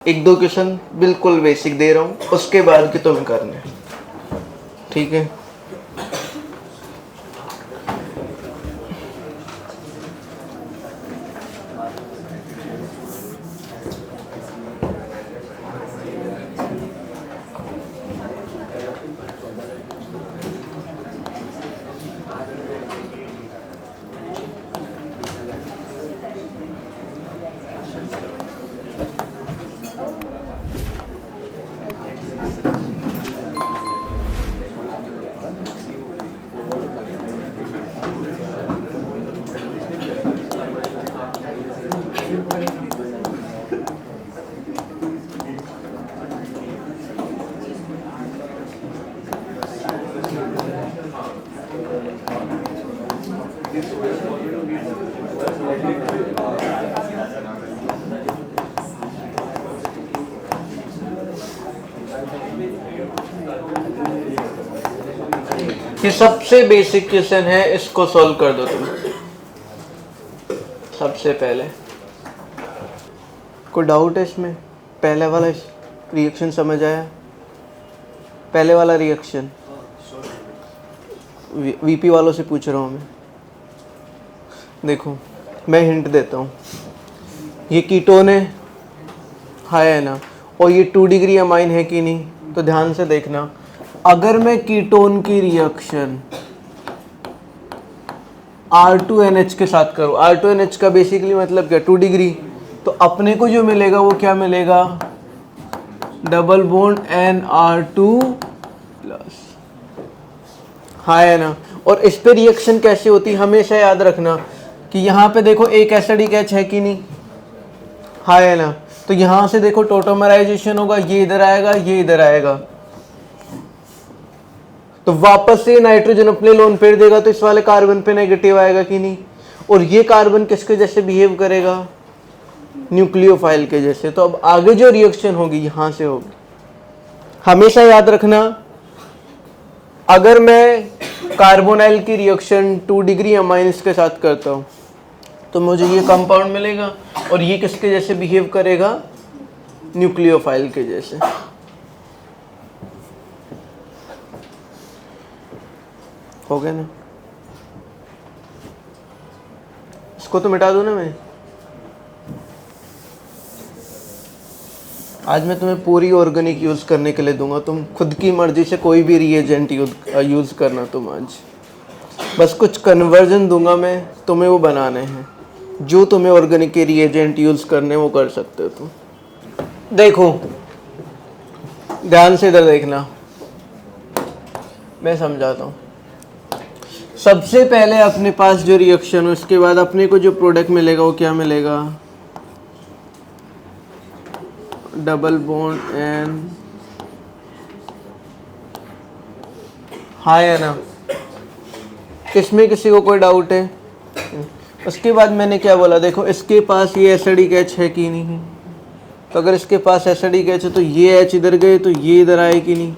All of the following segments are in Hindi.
एक दो क्वेश्चन बिल्कुल बेसिक दे रहा हूँ, उसके बाद के तुम्हें करने हैं, ठीक है। ये सबसे बेसिक क्वेश्चन है, इसको सॉल्व कर दो तुम। सबसे पहले कोई डाउट है इसमें? पहले वाला रिएक्शन समझ आया? पहले वाला रिएक्शन वीपी वालों से पूछ रहा हूँ मैं। देखो मैं हिंट देता हूँ, ये कीटोन है ना, और ये 2 डिग्री अमाइन है कि नहीं? तो ध्यान से देखना, अगर मैं कीटोन की रिएक्शन R2NH के साथ करूँ, R2NH का बेसिकली मतलब क्या, 2 डिग्री, तो अपने को जो मिलेगा वो क्या मिलेगा, डबल बॉन्ड NR2+, है ना। और इस पे रिएक्शन कैसे होती है हमेशा याद रखना कि यहाँ पे देखो एक एसिडिक H है कि नहीं, है ना। तो यहाँ से देखो टोटोमराइजेशन होगा, ये इधर आएगा, ये इधर आएगा, तो वापस से नाइट्रोजन अपने लोन पेयर देगा, तो इस वाले कार्बन पे नेगेटिव आएगा कि नहीं। और ये कार्बन किसके जैसे बिहेव करेगा, न्यूक्लियोफाइल के जैसे। तो अब आगे जो रिएक्शन होगी यहां से होगी। हमेशा याद रखना, अगर मैं कार्बोनाइल की रिएक्शन 2 डिग्री अमाइंस के साथ करता हूं तो मुझे ये कंपाउंड मिलेगा, और ये किसके जैसे बिहेव करेगा, न्यूक्लियोफाइल के जैसे। हो गया ना? इसको तो मिटा दूं ना मैं। आज मैं तुम्हें पूरी ऑर्गेनिक यूज करने के लिए दूंगा, तुम खुद की मर्जी से कोई भी रिएजेंट यूज करना तुम आज। बस कुछ कन्वर्जन दूंगा मैं, तुम्हें वो बनाने हैं, जो तुम्हें ऑर्गेनिक के रिएजेंट यूज करने वो कर सकते हो तुम। देखो ध्यान से इधर देखना, मैं समझाता हूँ। सबसे पहले अपने पास जो रिएक्शन हो, उसके बाद अपने को जो प्रोडक्ट मिलेगा वो क्या मिलेगा, डबल बॉन्ड N, है ना। इसमें किसी को कोई डाउट है? उसके बाद मैंने क्या बोला, देखो इसके पास ये एसिडिक H है कि नहीं, तो अगर इसके पास एसिडिक H है तो ये H इधर गए तो ये इधर आए कि नहीं।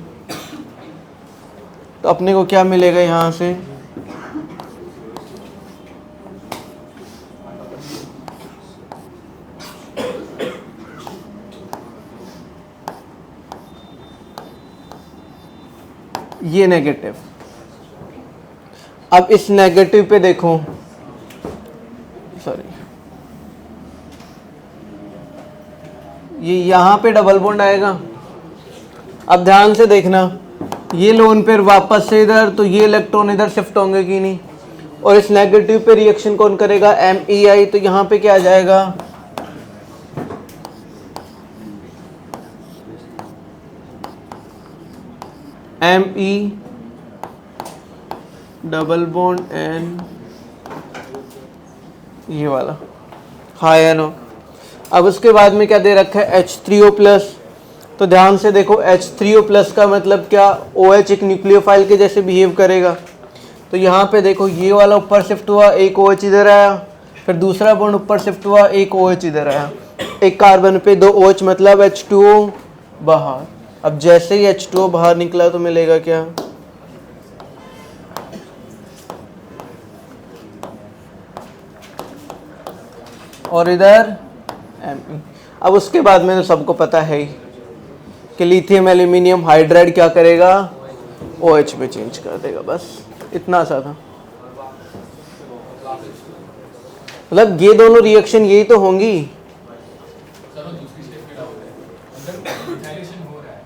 तो अपने को क्या मिलेगा यहाँ से, ये नेगेटिव। अब इस नेगेटिव पे देखो, सॉरी, ये यहाँ पे डबल बॉन्ड आएगा। अब ध्यान से देखना, ये लोन पेयर वापस से इधर, तो ये इलेक्ट्रॉन इधर शिफ्ट होंगे कि नहीं। और इस नेगेटिव पे रिएक्शन कौन करेगा, MEI, तो यहाँ पे क्या आ जाएगा, ME डबल बॉन्ड N, ये वाला, है ना। अब उसके बाद में क्या दे रखा है, H3O+। तो ध्यान से देखो, H3O+ का मतलब क्या, OH एक न्यूक्लियोफाइल के जैसे बिहेव करेगा। तो यहाँ पे देखो ये वाला ऊपर शिफ्ट हुआ, एक OH इधर आया, फिर दूसरा बॉन्ड ऊपर शिफ्ट हुआ, एक OH इधर आया, एक कार्बन पे 2 OH, मतलब H2O बाहर। अब जैसे ही H2O बाहर निकला तो मिलेगा क्या, और इधर Me। अब उसके बाद में तो सबको पता है ही कि लिथियम एल्यूमिनियम हाइड्राइड क्या करेगा, OH में चेंज कर देगा, बस इतना सा था। मतलब ये दोनों रिएक्शन यही तो होंगी।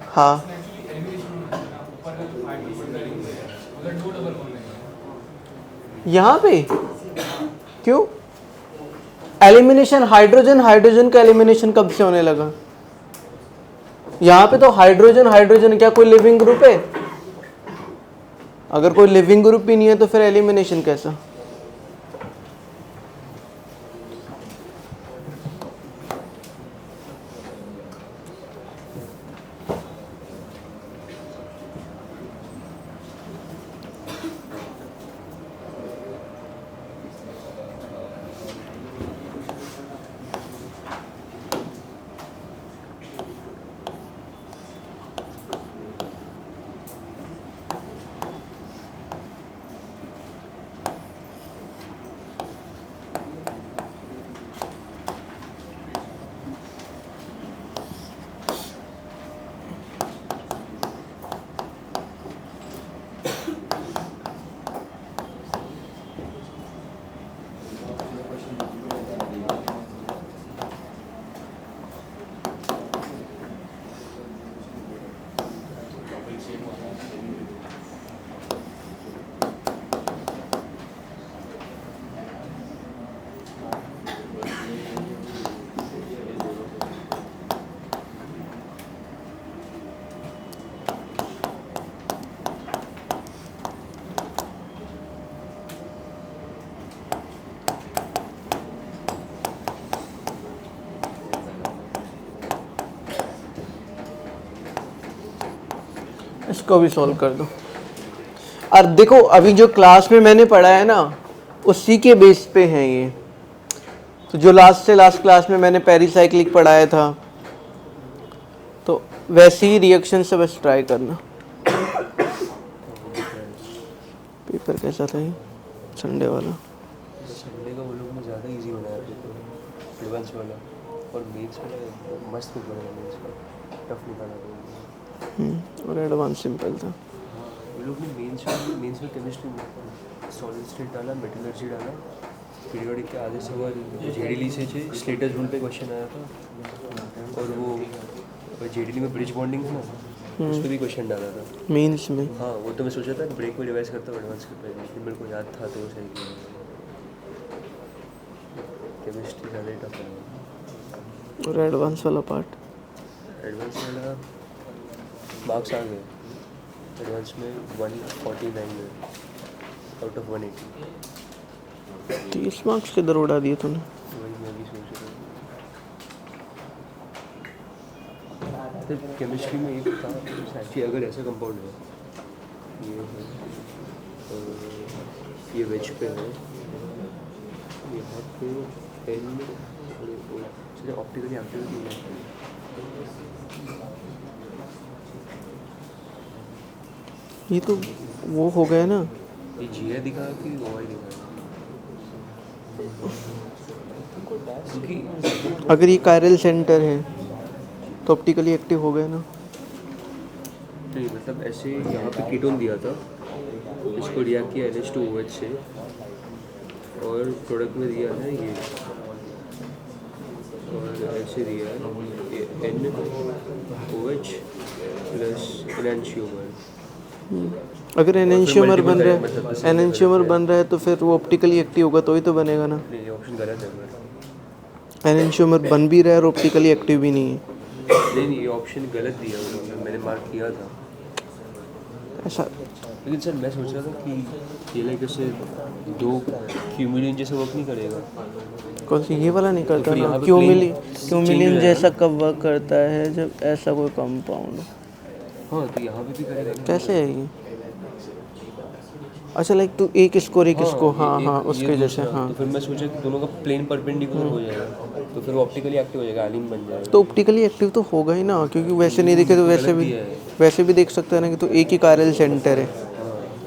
हाँ यहाँ पे क्यों एलिमिनेशन, हाइड्रोजन हाइड्रोजन का एलिमिनेशन कब से होने लगा? यहाँ पे तो हाइड्रोजन हाइड्रोजन क्या कोई लिविंग ग्रुप है? अगर कोई लिविंग ग्रुप भी नहीं है तो फिर एलिमिनेशन कैसा? इसको भी सॉल्व कर दो। और देखो अभी जो क्लास में मैंने पढ़ा है ना उसी के बेस पे है ये। तो जो लास्ट से लास्ट क्लास में मैंने पेरिसाइक्लिक पढ़ाया था तो वैसे ही रिएक्शन से बस ट्राई करना। पेपर कैसा था ये संडे वाला? संडे का वो लोग में ज़्यादा इजी बनाया पेपर, एडवांस वाला, और मेंस वाला मस्त पेपर बना, मेंस का टफ निकाला था। और एडवांस सिंपल था। वो लोग ने मेंस में केमिस्ट्री में सॉलिड स्टेट डाला, मेटलर्जी डाला, पीरियोडिक के आधे सवाल जेडीली से स्लेटर्स रूल पे क्वेश्चन आया था, और वो जेडीली में ब्रिज बॉन्डिंग था ना उस पर भी क्वेश्चन डाला था मेंस में। हाँ वो तो मैं सोचा था ब्रेक में रिवाइज करता हूँ एडवांस के पहले, लेकिन मेरे को याद था तो वो सही किया। केमिस्ट्री ज़्यादा ही टफ है। और एडवांस वाला पार्ट, एडवांस वाला मार्क्स आ गए एडवांस में 149 में आउट ऑफ 180। 30 मार्क्स किधर उड़ा दिए तूने? वही मैं भी सोच रहा था। तो केमिस्ट्री में एक था कि अगर ऐसा कंपाउंड है ये है और ये वेज पे है, यहाँ पे एन और ऑप्टिकली एक्टिविटी है, ये तो वो हो गया ना। ये जी दिखा कि ओ आई दिखा, क्योंकि अगर ये कायरल सेंटर है तो ऑप्टिकली एक्टिव हो गया ना। नहीं मतलब ऐसे यहाँ पे कीटोन दिया था, इसको रिएक्ट किया NH2OH से, और प्रोडक्ट में दिया है ये, और ऐसे दिया है NOH प्लस एनेंशियोमर। अगर एनेंशियोमर बन रहा है, एनेंशियोमर बन रहा है तो फिर वो ऑप्टिकली एक्टिव होगा तो ही तो बनेगा ना। नहीं ये ऑप्शन गलत है मेरा। एनेंशियोमर बन भी रहा है और ऑप्टिकली एक्टिव भी नहीं है। नहीं ये ऑप्शन गलत दिया उन्होंने, मैंने मार्क किया था ऐसा। लेकिन सर मैं सोच रहा था कि ये लाइक ऐसे दो क्यूमिलिन जैसे वर्क नहीं करेगा। कौन सी ये वाला नहीं करता फिर यहाँ ना? पे क्यूमिलिन change क्यूमिलिन हो जैसा कब वर्क करता है जब ऐसा कोई कंपाउंड। हाँ तो यहाँ पे भी करेगा ना। कैसे है ये? अच्छा लाइक तू एक इसको और एक इसको, हाँ हाँ उसके जैसे। हाँ तो फिर मैं सोचा कि दोनों का प्लेन परपेंडिकुलर हो जाएगा तो फिर वो ऑप्टिकली एक्टिव हो जाएगा, एलिन बन जाएगा। तो ऑप्टिकली एक्टिव तो होगा ही ना, क्योंकि वैसे नहीं देखे तो वैसे भी देख सकते हैं ना कि तो एक ही कायरल सेंटर है।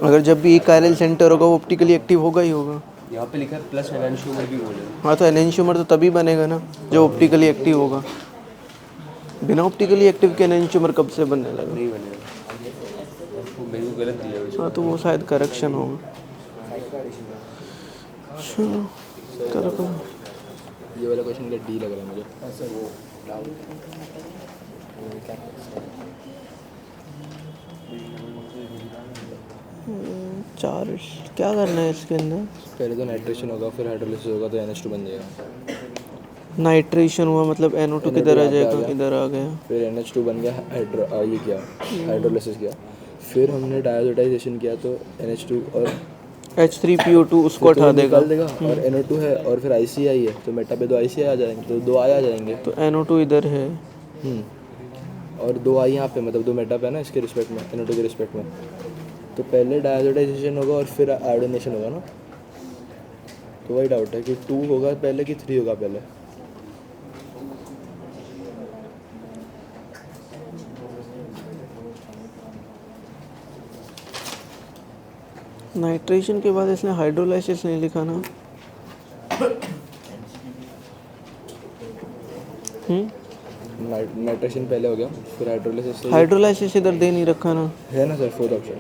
अगर जब भी एक कायरल सेंटर होगा वो ऑप्टिकली एक्टिव होगा ही होगा। यहाँ पे लिखा है प्लस एनेंशियोमर भी बोले। हाँ तो एनेंशियोमर तो तभी बनेगा ना जब ऑप्टिकली एक्टिव होगा। बिना ऑप्टिकली एक्टिव के एनेंटियोमर कब से बनने लगा? नहीं बनेगा, वो मेरे को गलत दिया उसको। हाँ तो वो शायद करेक्शन होगा। चलो करो करो। ये वाला क्वेश्चन का डी लग रहा है मुझे। चार क्या करना है इसके अंदर? पहले तो नाइट्रेशन होगा, फिर हाइड्रोलिसिस होगा तो NH2 बन जाएगा। नाइट्रेशन हुआ मतलब NO2 किधर आ यहाँ पे आ जाएगा? गया। इधर आ गया। फिर NH2 बन गया, ये किया हाइड्रोलिसिस किया, फिर हमने डायोजोटाइजेशन किया तो NH2 और H3PO2 उसको तो हटा देगा। निकाल देगा और NO2 है और फिर ICI है तो मेटा पे 2 ICI आ जाएंगे, तो 2 I आ जाएंगे। तो NO2 इधर है। और 2 I यहाँ पे, मतलब 2 मेटा पे है ना इसके रिस्पेक्ट में, NO2 के रिस्पेक्ट में। तो पहले डायोजोटाइजेशन होगा और फिर आयोडीनेशन होगा ना। तो वही डाउट है कि 2 होगा पहले कि 3 होगा पहले। नाइट्रेशन के बाद इसने हाइड्रोलाइसिस नहीं लिखा ना। नाइट्रेशन पहले हो गया, फिर हाइड्रोलिसिस से हाइड्रोलाइसिस इधर दे नहीं रखा ना। है ना सर, 4th ऑप्शन।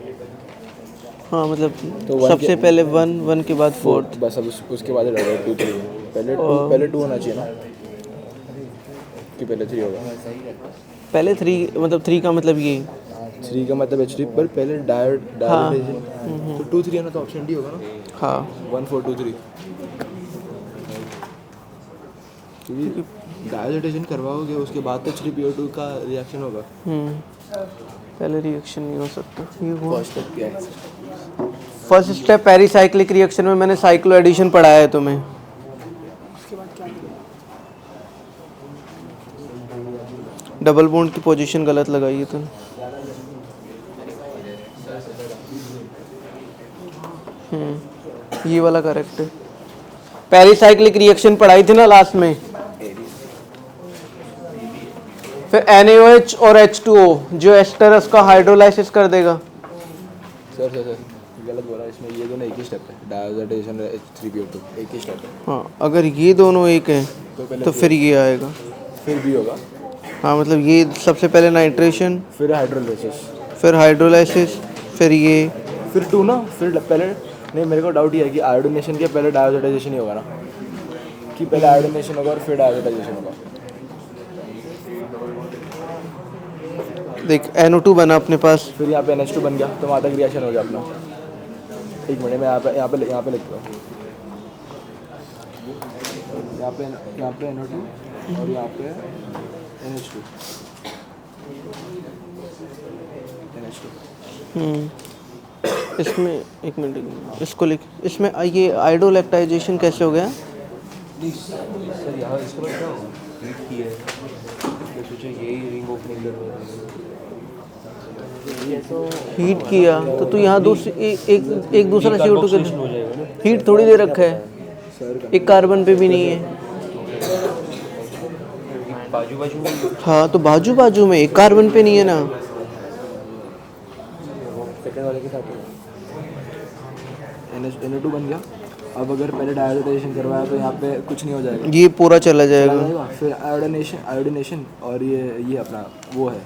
हाँ मतलब तो one सबसे के- पहले 1 के बाद 4th। बस अब उसके बाद 2 3 पहले 2 होना चाहिए ना, कि पहले 3 होगा। पहले 3 मतलब 3 का मतलब ये 3 का मतलब H3 पर पहले डायोटाइजेशन, तो 2 3 है ना, तो ऑप्शन डी होगा ना। हाँ 1 4 2 3, क्योंकि डायोटाइजेशन करवाओगे उसके बाद तो H3PO2 का रिएक्शन होगा। पहले रिएक्शन नहीं हो सकता। ये हुआ फर्स्ट स्टेप क्या है? फर्स्ट स्टेप पेरिसाइक्लिक रिएक्शन में मैंने साइक्लो एडिशन पढ़ाया है तुम्हें। डबल बॉन्ड की पोजीशन गलत लगाई है तुमने। ये वाला करेक्ट है। पेरिसाइक्लिक रिएक्शन पढ़ाई थी ना लास्ट में। फिर NaOH और H2O जो एस्टरस का हाइड्रोलाइसिस कर देगा। सर गलत बोला, इसमें ये दोनों एक ही स्टेप है, डायोटाइजेशन H3PO2 एक ही स्टेप है। हाँ अगर ये दोनों एक हैं पहले तो फिर ये आएगा। फिर भी होगा, हाँ मतलब ये सबसे पहले नाइट्रेशन, फिर हाइड्रोलिसिस, फिर हाइड्रोलाइसिस, फिर ये। फिर 2 ना, फिर पहले नहीं, मेरे को डाउट ये है कि आयोडीनेशन के पहले डायोटाइजेशन ही होगा ना, कि पहले आयोडीनेशन होगा और फिर डायोटाइजेशन होगा। देख NO2 बना अपने पास। फिर यहाँ पे NH2 बन गया तो वहाँ तक रिएक्शन हो गया अपना। एक मिनट में यहाँ पे लिखता हूँ। यहाँ पे NO2 और यहाँ पे NH2। इसमें एक मिनट इसको लिख। इसमें ये आइडोलैक्टाइजेशन कैसे हो गया? नहीं सर, यहाँ इसके बाद क्या होगा? हीट की है, मैं सोचा यही रिंग ओपनिंग करवा। हीट किया तो तू यहाँ दूसरी एक दूसरा CO2 के हो जाएगा ना। हीट थोड़ी दे रखा है, एक कार्बन पे भी नहीं है। बाजू बाजू में हाँ तो बाजू बाजू में, एक कार्बन पे नहीं है ना। सेकंड वाले के साथ NO2 बन गया। अब अगर पहले डायोटाइजेशन करवाया तो यहाँ पे कुछ नहीं हो जाएगा, ये पूरा चला जाएगा। फिर आयोडीनेशन और ये अपना वो है।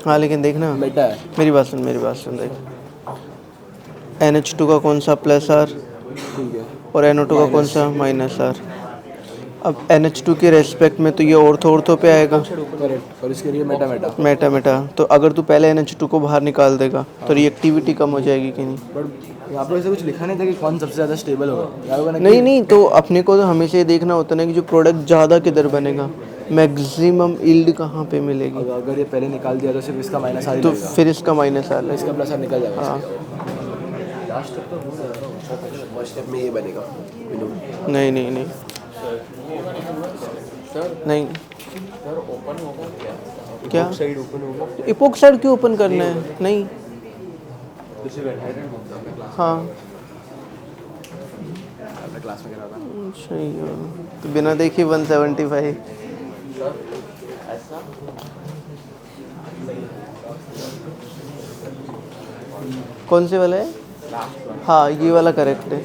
हाँ लेकिन देखना, बेटा है, मेरी बात सुन देख। NH2 का कौन सा प्लस R ठीक है, और NO2 का कौन सा माइनस R। अब NH2 के रेस्पेक्ट में तो ये ऑर्थो पे आएगा, करेक्ट, और इसके लिए मेटा मेटा। तो अगर तू पहले NH2 को बाहर निकाल देगा तो रिएक्टिविटी कम हो जाएगी कि नहीं? बट यहाँ पे ऐसा कुछ लिखा नहीं था कि कौन सबसे ज़्यादा स्टेबल होगा। नहीं तो अपने को तो हमेशा ये देखना होता है ना कि जो प्रोडक्ट ज़्यादा किधर बनेगा, मैक्सिमम यील्ड कहाँ पे मिलेगी। अगर ये पहले निकाल दिया तो सिर्फ इसका माइनस आ तो फिर इसका माइनस आ इसका प्लस आ निकल जाएगा। हाँ फर्स्ट स्टेप में ये बनेगा। नहीं क्या साइड ओपन होगा, इपोक्साइड क्यों ओपन करना है? नहीं जैसे वेंटाइलेट घूमता है। हाँ क्लास में करा था। अच्छा ये तो बिना देखे 175। कौन से वाला है? हाँ ये वाला करेक्ट है।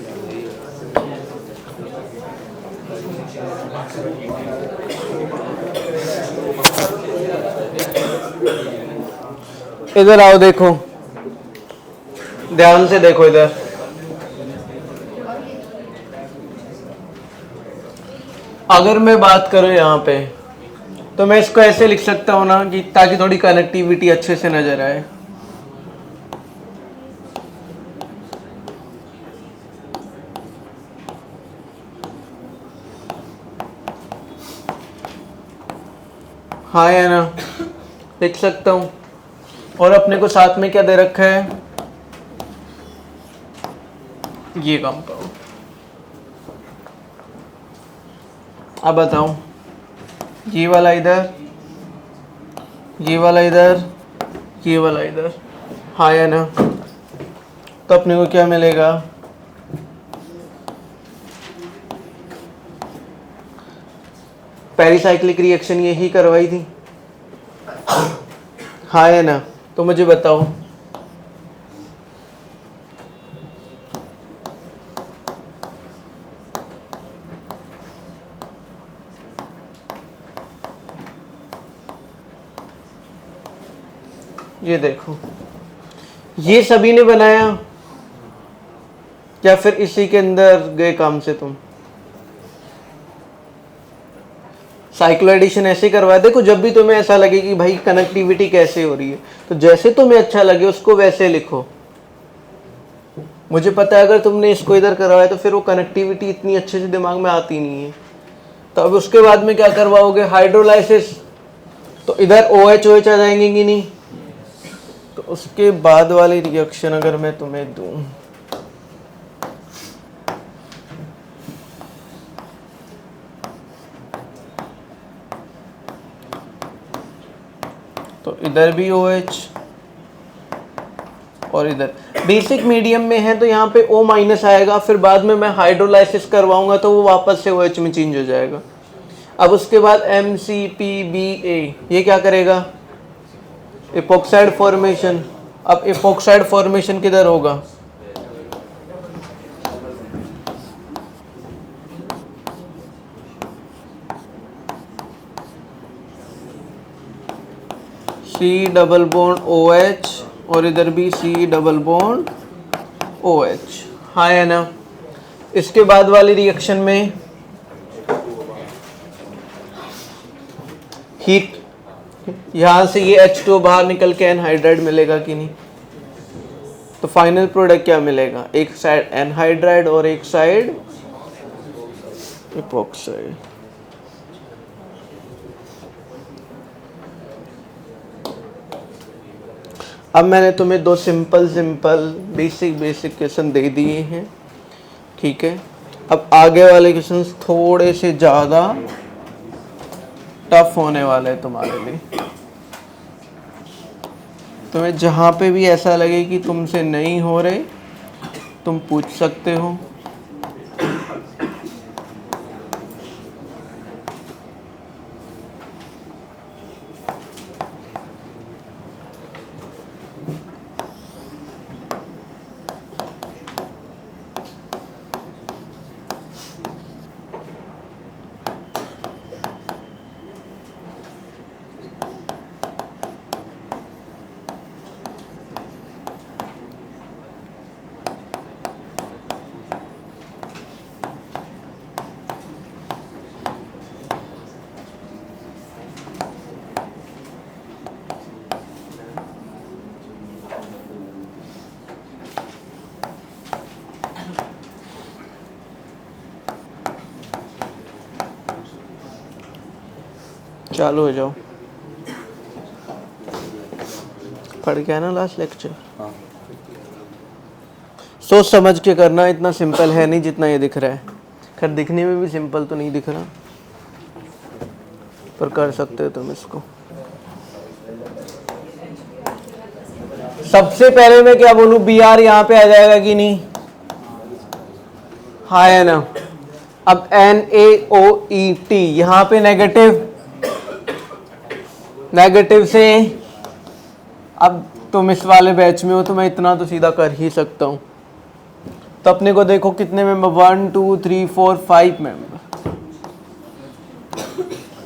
इधर आओ, देखो ध्यान से देखो इधर। अगर मैं बात करूं यहाँ पे तो मैं इसको ऐसे लिख सकता हूं ना कि ताकि थोड़ी कनेक्टिविटी अच्छे से नजर आए। हाँ या ना, लिख सकता हूं। और अपने को साथ में क्या दे रखा है, ये कंपाउंड। अब बताओ, ये वाला इधर, ये वाला इधर, ये वाला इधर, हाँ या ना? तो अपने को क्या मिलेगा, पेरिसाइक्लिक रिएक्शन यही करवाई थी, हाँ या ना? तो मुझे बताओ, ये देखो, ये सभी ने बनाया या फिर इसी के अंदर गए काम से तुम? साइक्लो एडिशन ऐसे करवाया। देखो, जब भी तुम्हें ऐसा लगे कि भाई कनेक्टिविटी कैसे हो रही है, तो जैसे तुम्हें अच्छा लगे उसको वैसे लिखो। मुझे पता है अगर तुमने इसको इधर करवाया तो फिर वो कनेक्टिविटी इतनी अच्छे से दिमाग में आती नहीं है। तो अब उसके बाद में क्या करवाओगे, हाइड्रोलाइसिस, तो इधर OH OH आ जाएंगे कि नहीं? तो उसके बाद वाली रिएक्शन अगर मैं तुम्हें दूं, तो इधर भी OH और इधर बेसिक मीडियम में है तो यहाँ पे O- आएगा, फिर बाद में मैं हाइड्रोलाइसिस करवाऊंगा तो वो वापस से OH में चेंज हो जाएगा। अब उसके बाद MCPBA ये क्या करेगा, इपोक्साइड फॉर्मेशन। अब इपोक्साइड फॉर्मेशन किधर होगा, C डबल बॉन्ड OH और इधर भी C डबल बॉन्ड OH, हाँ है ना? इसके बाद वाली रिएक्शन में हीट, यहां से ये H2O बाहर निकल के एनहाइड्राइड मिलेगा कि नहीं? तो फाइनल प्रोडक्ट क्या मिलेगा, एक साइड एनहाइड्राइड और एक साइड इपोक्साइड। अब मैंने तुम्हें दो सिंपल बेसिक क्वेश्चन दे दिए हैं, ठीक है? अब आगे वाले क्वेश्चन थोड़े से ज़्यादा टफ होने वाले हैं तुम्हारे लिए। तुम्हें जहाँ पे भी ऐसा लगे कि तुमसे नहीं हो रहे, तुम पूछ सकते हो। चालू हो जाओ, पढ़ के आना लास्ट लेक्चर। सोच समझ के करना, इतना सिंपल है नहीं जितना ये दिख रहा है। खैर दिखने में भी सिंपल तो नहीं दिख रहा, पर कर सकते हो तुम इसको। सबसे पहले मैं क्या बोलूं, Br यहाँ पे आ जाएगा कि नहीं, हाँ है ना? अब NaOET यहाँ पे नेगेटिव से, अब तुम इस वाले बैच में हो तो मैं इतना तो सीधा कर ही सकता हूँ। तो अपने को देखो कितने मेंबर, 1 2 3 4 5 मेंबर,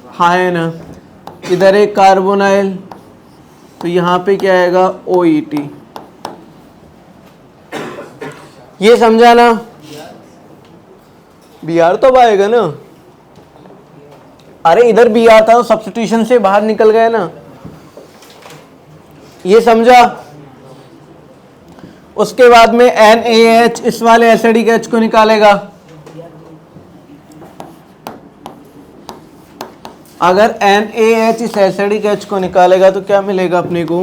हाँ है ना? इधर एक कार्बोनाइल, तो यहाँ पे क्या आएगा OET। ये समझा ना? BR तो अब आएगा ना। अरे इधर BR था तो सब्स्टिट्यूशन से बाहर निकल गए ना, ये समझा? उसके बाद में NaH इस वाले एसिडिक H को निकालेगा। अगर NaH इस एसिडिक H को निकालेगा तो क्या मिलेगा अपने को?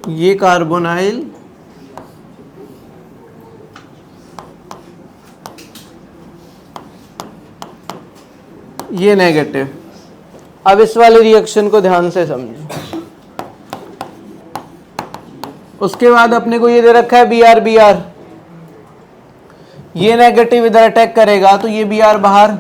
ये कार्बोनाइल ये नेगेटिव। अब इस वाले रिएक्शन को ध्यान से समझो। उसके बाद अपने को ये दे रखा है BR, ये नेगेटिव इधर अटैक करेगा तो ये BR बाहर,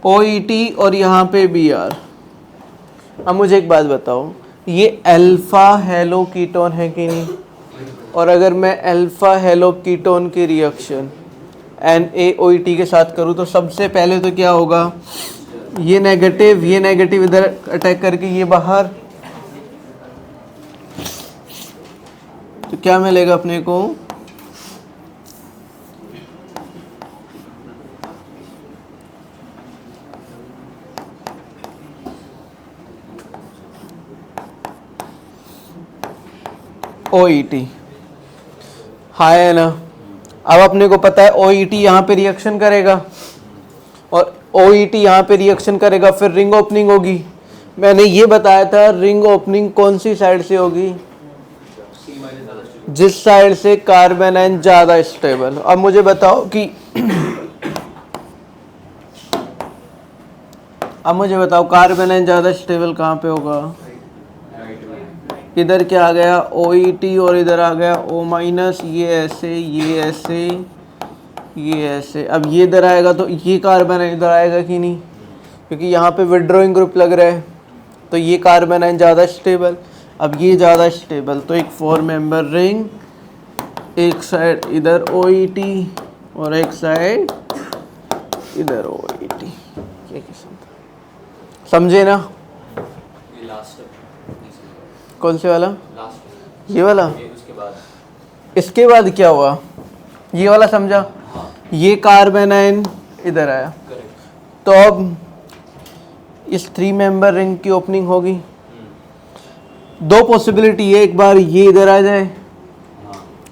OET और यहाँ पे BR। अब मुझे एक बात बताओ, ये अल्फा हेलो कीटोन है कि नहीं? और अगर मैं अल्फा हेलो कीटोन की रिएक्शन NaOET के साथ करूँ तो सबसे पहले तो क्या होगा? ये नेगेटिव इधर अटैक करके ये बाहर, तो क्या मिलेगा अपने को? OET। हाँ है ना? अब अपने को पता है OET यहाँ पे रिएक्शन करेगा और OET यहाँ पे रिएक्शन करेगा, फिर रिंग ओपनिंग होगी। मैंने ये बताया था रिंग ओपनिंग कौन सी साइड से होगी? जिस साइड से कार्बन आयन ज्यादा स्टेबल। अब मुझे बताओ कि कार्बन आयन ज्यादा स्टेबल कहाँ पे होगा? इधर क्या आ गया? OET और इधर आ गया O-, ये ऐसे ये ऐसे। अब ये इधर आएगा तो ये कार्बन आयन इधर आएगा कि नहीं? क्योंकि यहाँ पे विड्रॉइंग ग्रुप लग रहा है तो ये कार्बन आयन ज़्यादा स्टेबल। अब ये ज़्यादा स्टेबल तो एक 4 मेंबर रिंग, एक साइड इधर OET और एक साइड इधर OET। ये किस्म समझे ना? कौन से वाला? ये वाला। इसके बाद क्या हुआ? ये वाला समझा? ये कार्बन आयन इधर आया तो अब इस 3 मेंबर रिंग की ओपनिंग होगी। दो पॉसिबिलिटी है, एक बार ये इधर आ जाए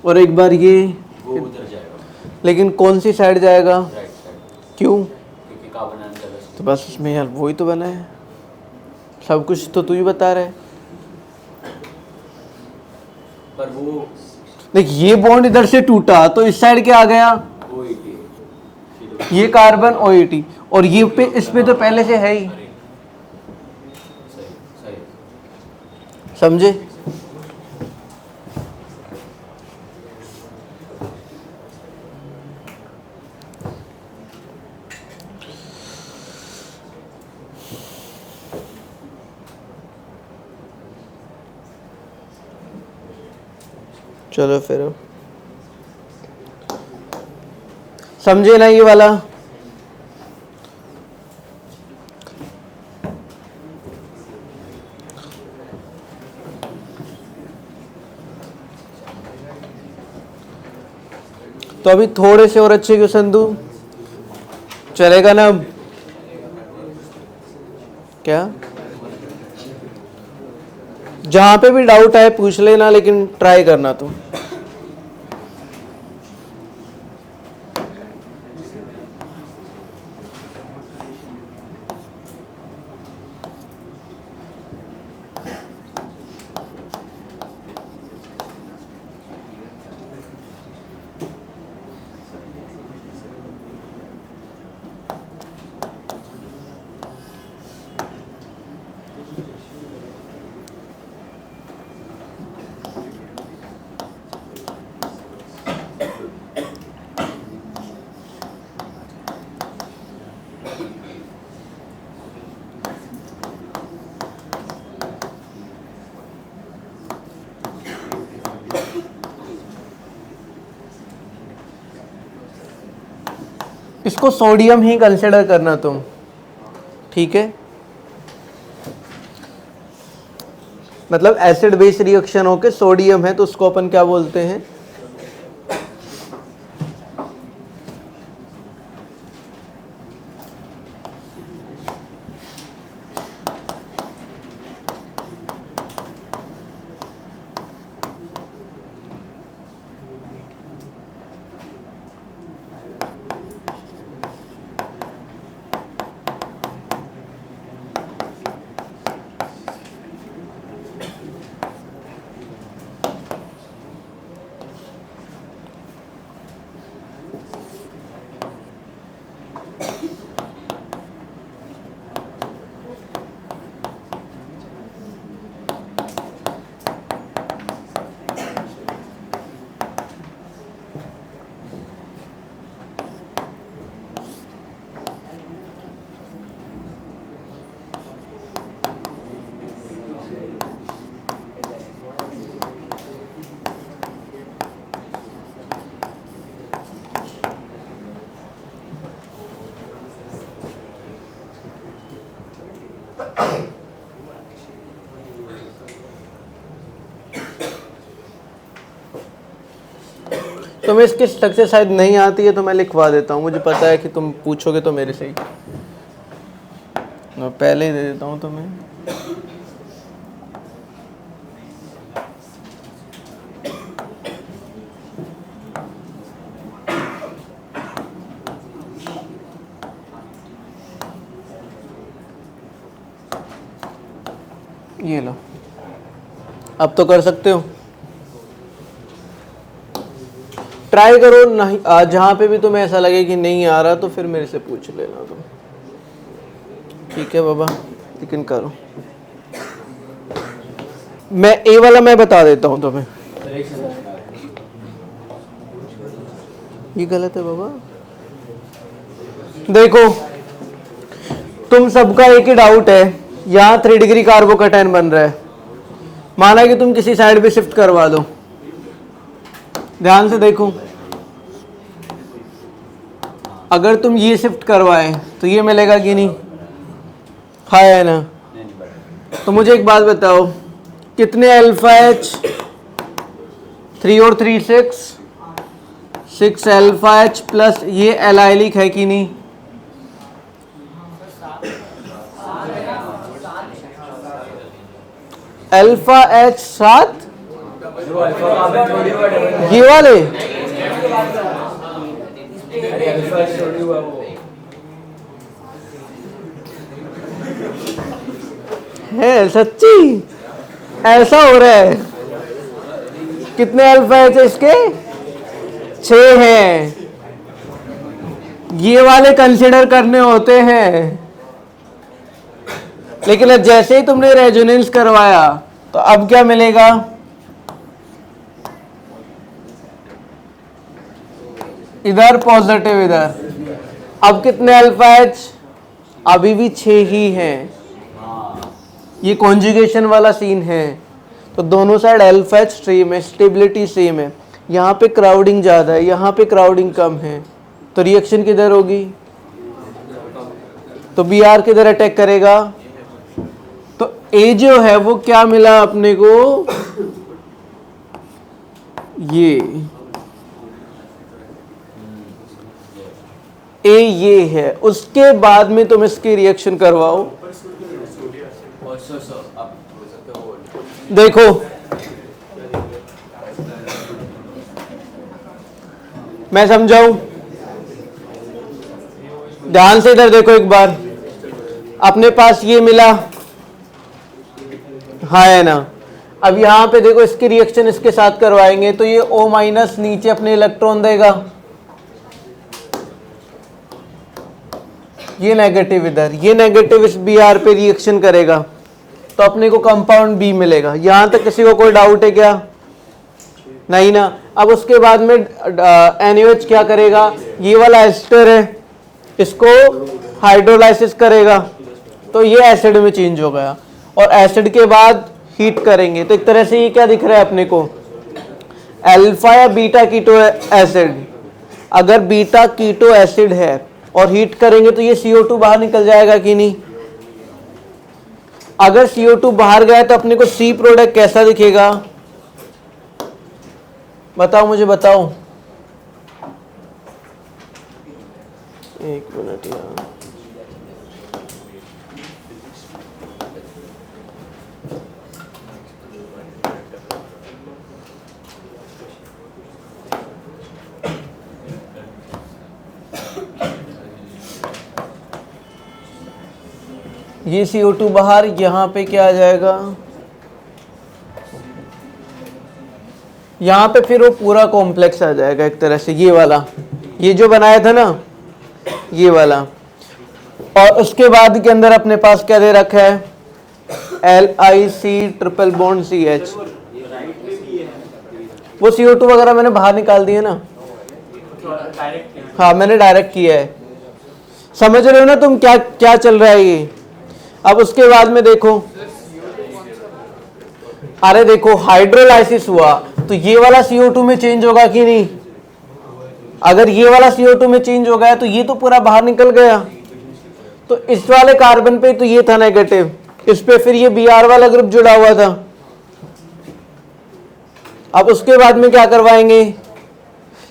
और एक बार ये उधर जाएगा। लेकिन कौन सी साइड जाएगा? Right side. क्यों? क्योंकि कार्बन आयन ज्यादा। तो बस इसमें यार वही तो बना है, सब कुछ तो तू ही बता रहा है। पर वो देख, ये बॉन्ड इधर से टूटा तो इस साइड क्या आ गया? OET। ये कार्बन OET और ये पे इस पे तो पहले से है ही। समझे? चलो फिर समझे ना ये वाला? तो अभी थोड़े से और अच्छे क्वेश्चन दूं, चलेगा ना? क्या जहां पे भी डाउट है पूछ लेना, लेकिन ट्राई करना तो। इसको सोडियम ही कंसिडर करना तुम, ठीक है। मतलब एसिड बेस रिएक्शन होके सोडियम है तो उसको अपन क्या बोलते हैं, तुम्हें इसकी स्ट्रक्चर शायद नहीं आती है तो मैं लिखवा देता हूँ, मुझे पता है कि तुम पूछोगे तो मेरे से ही, मैं पहले ही दे देता हूँ तुम्हें। ये लो, अब तो कर सकते हो, ट्राई करो। नहीं जहाँ पे भी तुम्हें ऐसा लगे कि नहीं आ रहा तो फिर मेरे से पूछ लेना तुम, ठीक है बाबा, लेकिन करो। मैं ए वाला मैं बता देता हूँ तुम्हें, ये गलत है बाबा। देखो तुम सबका एक ही डाउट है, यहाँ 3 डिग्री कार्बोकैटायन बन रहा है, माना कि तुम किसी साइड पे शिफ्ट करवा दो, ध्यान से देखो, अगर तुम ये शिफ्ट करवाए तो ये मिलेगा कि नहीं, है ना। तो मुझे एक बात बताओ, कितने अल्फा एच, 3 और 3 6 अल्फा एच प्लस ये एलाइलिक है कि नहीं, अल्फा एच 7, ये वाले है, सच्ची ऐसा हो रहा है। कितने अल्फा एच है इसके, 6 हैं, ये वाले कंसिडर करने होते हैं। लेकिन जैसे ही तुमने रेजोनेंस करवाया तो अब क्या मिलेगा, इधर पॉजिटिव, इधर अब कितने अल्फा एच, अभी भी 6 ही हैं। ये कॉन्जुगेशन वाला सीन है, तो दोनों साइड अल्फा एच स्ट्रीम है, स्टेबिलिटी सेम है। यहाँ पे क्राउडिंग ज़्यादा है, यहाँ पे क्राउडिंग कम है, तो रिएक्शन किधर होगी, तो बी आर किधर अटैक करेगा। तो ए जो है वो क्या मिला अपने को, ये है। उसके बाद में तुम इसकी रिएक्शन करवाओ। देखो मैं समझाऊं, ध्यान से इधर देखो एक बार, अपने पास ये मिला, हाँ है ना। अब यहां पे देखो इसकी रिएक्शन इसके साथ करवाएंगे तो ये O माइनस नीचे अपने इलेक्ट्रॉन देगा, ये नेगेटिव इधर, ये नेगेटिव इस Br पे रिएक्शन करेगा तो अपने को कंपाउंड बी मिलेगा। यहां तक किसी को कोई डाउट है क्या, नहीं ना। अब उसके बाद में NaOH क्या करेगा, ये वाला एस्टर है, इसको हाइड्रोलाइसिस करेगा तो ये एसिड में चेंज हो गया, और एसिड के बाद हीट करेंगे तो एक तरह से ये क्या दिख रहा है अपने को, अल्फा या बीटा कीटो एसिड। अगर बीटा कीटो एसिड है और हीट करेंगे तो ये CO2 बाहर निकल जाएगा कि नहीं। अगर CO2 बाहर गया तो अपने को C प्रोडक्ट कैसा दिखेगा, बताओ मुझे, बताओ। एक मिनट यार, ये CO2 बाहर, यहाँ पे क्या आ जाएगा, यहाँ पे फिर वो पूरा कॉम्प्लेक्स आ जाएगा एक तरह से, ये वाला, ये जो बनाया था ना, ये वाला। और उसके बाद के अंदर अपने पास क्या दे रखा है, LIC ट्रिपल बॉन्ड CH। वो CO2 वगैरह मैंने बाहर निकाल दिए ना, हाँ मैंने डायरेक्ट किया है। समझ रहे हो ना तुम क्या क्या चल रहा है ये। अब उसके बाद में देखो, अरे देखो हाइड्रोलाइसिस हुआ तो ये वाला CO2 में चेंज होगा कि नहीं। अगर ये वाला CO2 में चेंज हो गया तो ये तो पूरा बाहर निकल गया। तो इस वाले कार्बन पे तो ये था नेगेटिव, इस पे फिर ये Br वाला ग्रुप जुड़ा हुआ था। अब उसके बाद में क्या करवाएंगे,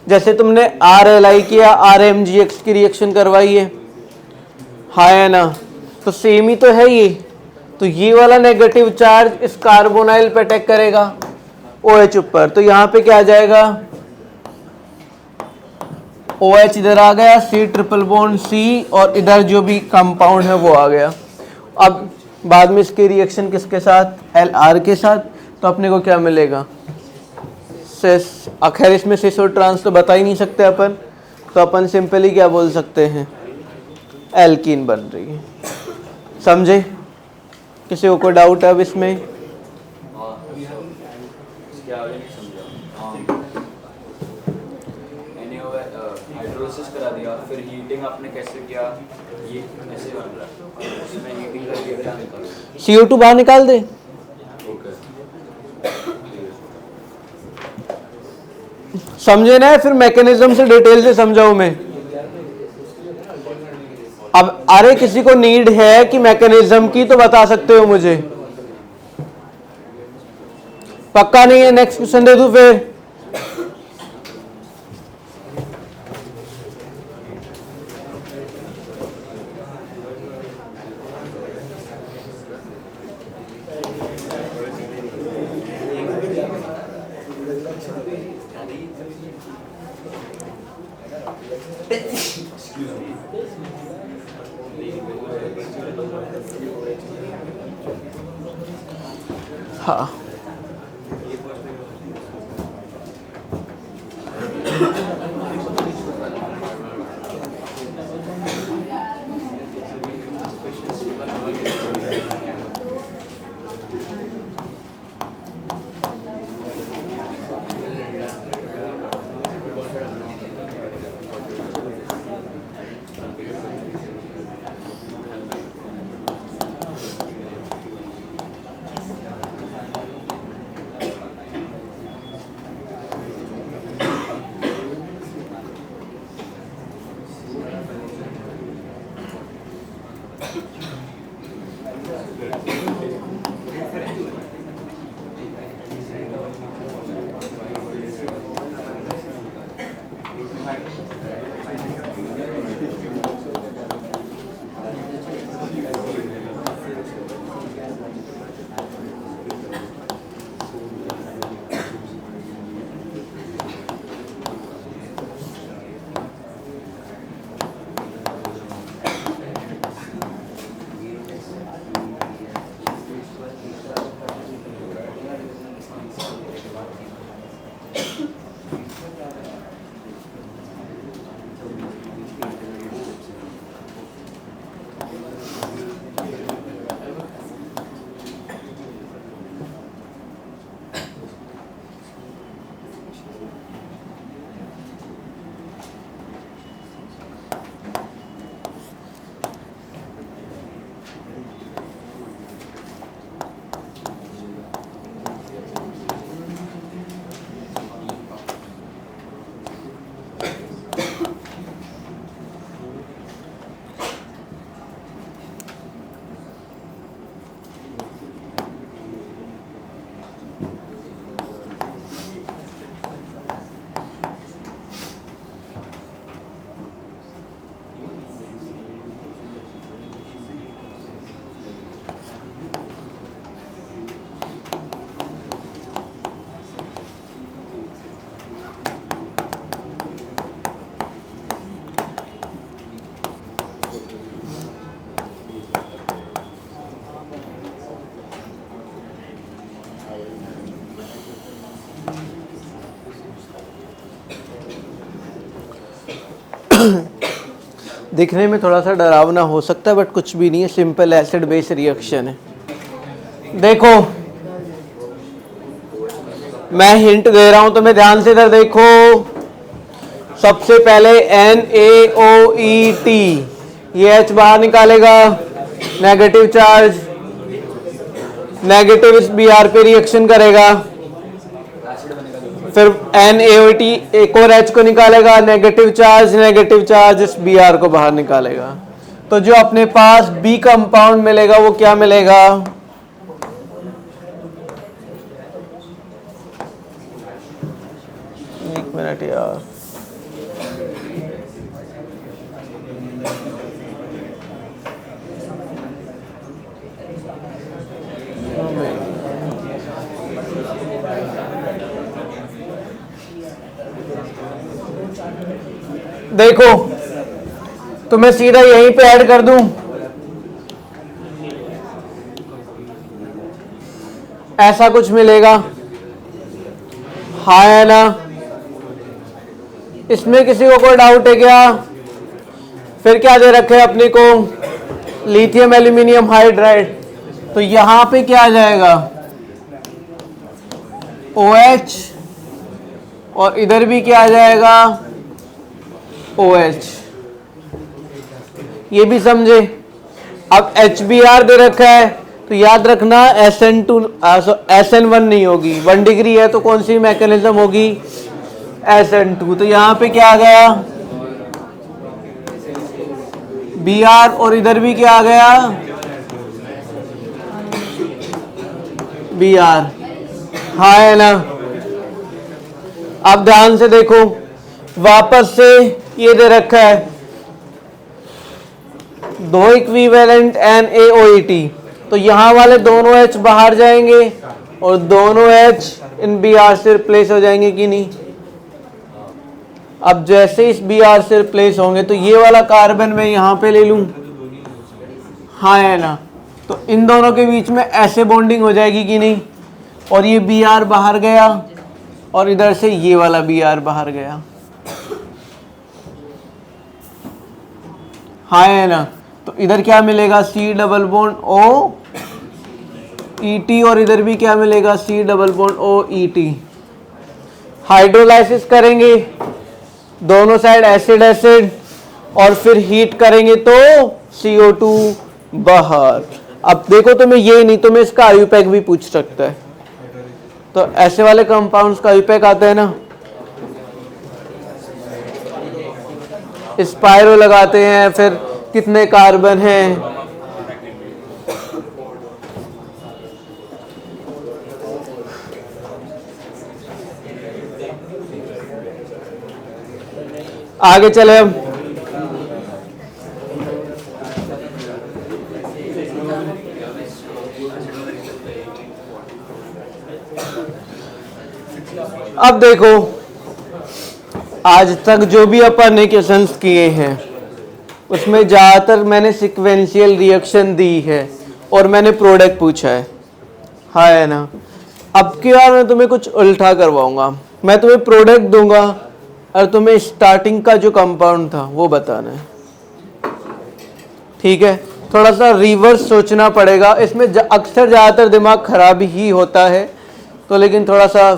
जैसे तुमने RLI किया, RMGX की रिएक्शन करवाई है, हाँ है ना, तो सेम ही तो है ये। तो ये वाला नेगेटिव चार्ज इस कार्बोनाइल पे अटैक करेगा OH ऊपर, तो यहाँ पे क्या आ जाएगा, OH इधर आ गया, C ट्रिपल बॉन्ड C, और इधर जो भी कंपाउंड है वो आ गया। अब बाद में इसके रिएक्शन किसके साथ, LR के साथ, तो अपने को क्या मिलेगा, सिस। आखिर इसमें सिस और ट्रांस तो बता ही नहीं सकते अपन, तो अपन सिंपली क्या बोल सकते हैं, एल्कीन बन रही है। समझे, किसी को कोई डाउट है अब इसमें। हाइड्रोलिसिस करा दिया, फिर हीटिंग आपने कैसे किया, ये ऐसे बन रहा है, उसमें हीटिंग करके क्या निकाला, CO2 बाहर निकाल दे। ओके। समझे ना, फिर मैकेनिज्म से डिटेल से समझाऊं मैं। अब अरे किसी को नीड है कि मैकेनिज्म की, तो बता सकते हो मुझे। पक्का नहीं है, नेक्स्ट क्वेश्चन दे दूं फिर। हाँ, दिखने में थोड़ा सा डरावना हो सकता है बट कुछ भी नहीं है, सिंपल एसिड बेस रिएक्शन है। देखो मैं हिंट दे रहा हूं तुम्हें, ध्यान से इधर देखो। सबसे पहले NaOET, ये H बाहर निकालेगा, नेगेटिव चार्ज, नेगेटिव इस Br पे रिएक्शन करेगा, फिर NaOET एक और H को निकालेगा, नेगेटिव चार्ज इस Br को बाहर निकालेगा। तो जो अपने पास B कंपाउंड मिलेगा वो क्या मिलेगा? एक मिनट यार, देखो तो मैं सीधा यहीं पे ऐड कर दूं, ऐसा कुछ मिलेगा। हाँ है ना? इसमें किसी को कोई डाउट है क्या? फिर क्या दे रखे अपने को? Lithium aluminium hydride. तो यहां पे क्या आ जाएगा? OH, और इधर भी क्या आ जाएगा? OH। ये भी समझे? अब HBr दे रखा है तो याद रखना SN1 नहीं होगी, 1 डिग्री है तो कौन सी मैकेनिज्म होगी? SN2। तो यहां पे क्या आ गया? Br, और इधर भी क्या आ गया? Br। हाँ है ना? अब ध्यान से देखो, वापस से ये दे रखा है 2 इक्विवेलेंट NaOET, तो यहां वाले दोनों H बाहर जाएंगे और दोनों H इन Br से रिप्लेस हो जाएंगे कि नहीं? अब जैसे इस Br से रिप्लेस होंगे तो ये वाला कार्बन मैं यहां पे ले लूं, हाँ है ना? तो इन दोनों के बीच में ऐसे बॉन्डिंग हो जाएगी कि नहीं? और ये Br बाहर गया और इधर से ये वाला Br बाहर गया, हाँ है ना? तो इधर क्या मिलेगा? C double bond O ET, और इधर भी क्या मिलेगा? C double bond O ET। Hydrolysis करेंगे दोनों साइड एसिड एसिड, और फिर हीट करेंगे तो CO2 बाहर। अब देखो तुम्हें ये नहीं, तुम्हें इसका आयुपैक भी पूछ सकता है। तो ऐसे वाले कंपाउंड्स का आयुपैक आता है ना, स्पाइरो लगाते हैं, फिर कितने कार्बन हैं, आगे चले अब देखो आज तक जो भी अपन ने क्वेश्चंस किए हैं उसमें ज़्यादातर मैंने सिक्वेंशियल रिएक्शन दी है और मैंने प्रोडक्ट पूछा है, हाँ है ना? अब की बार मैं तुम्हें कुछ उल्टा करवाऊंगा, मैं तुम्हें प्रोडक्ट दूंगा और तुम्हें स्टार्टिंग का जो कंपाउंड था वो बताना है, ठीक है? थोड़ा सा रिवर्स सोचना पड़ेगा इसमें, अक्सर ज़्यादातर दिमाग खराब ही होता है, तो लेकिन थोड़ा सा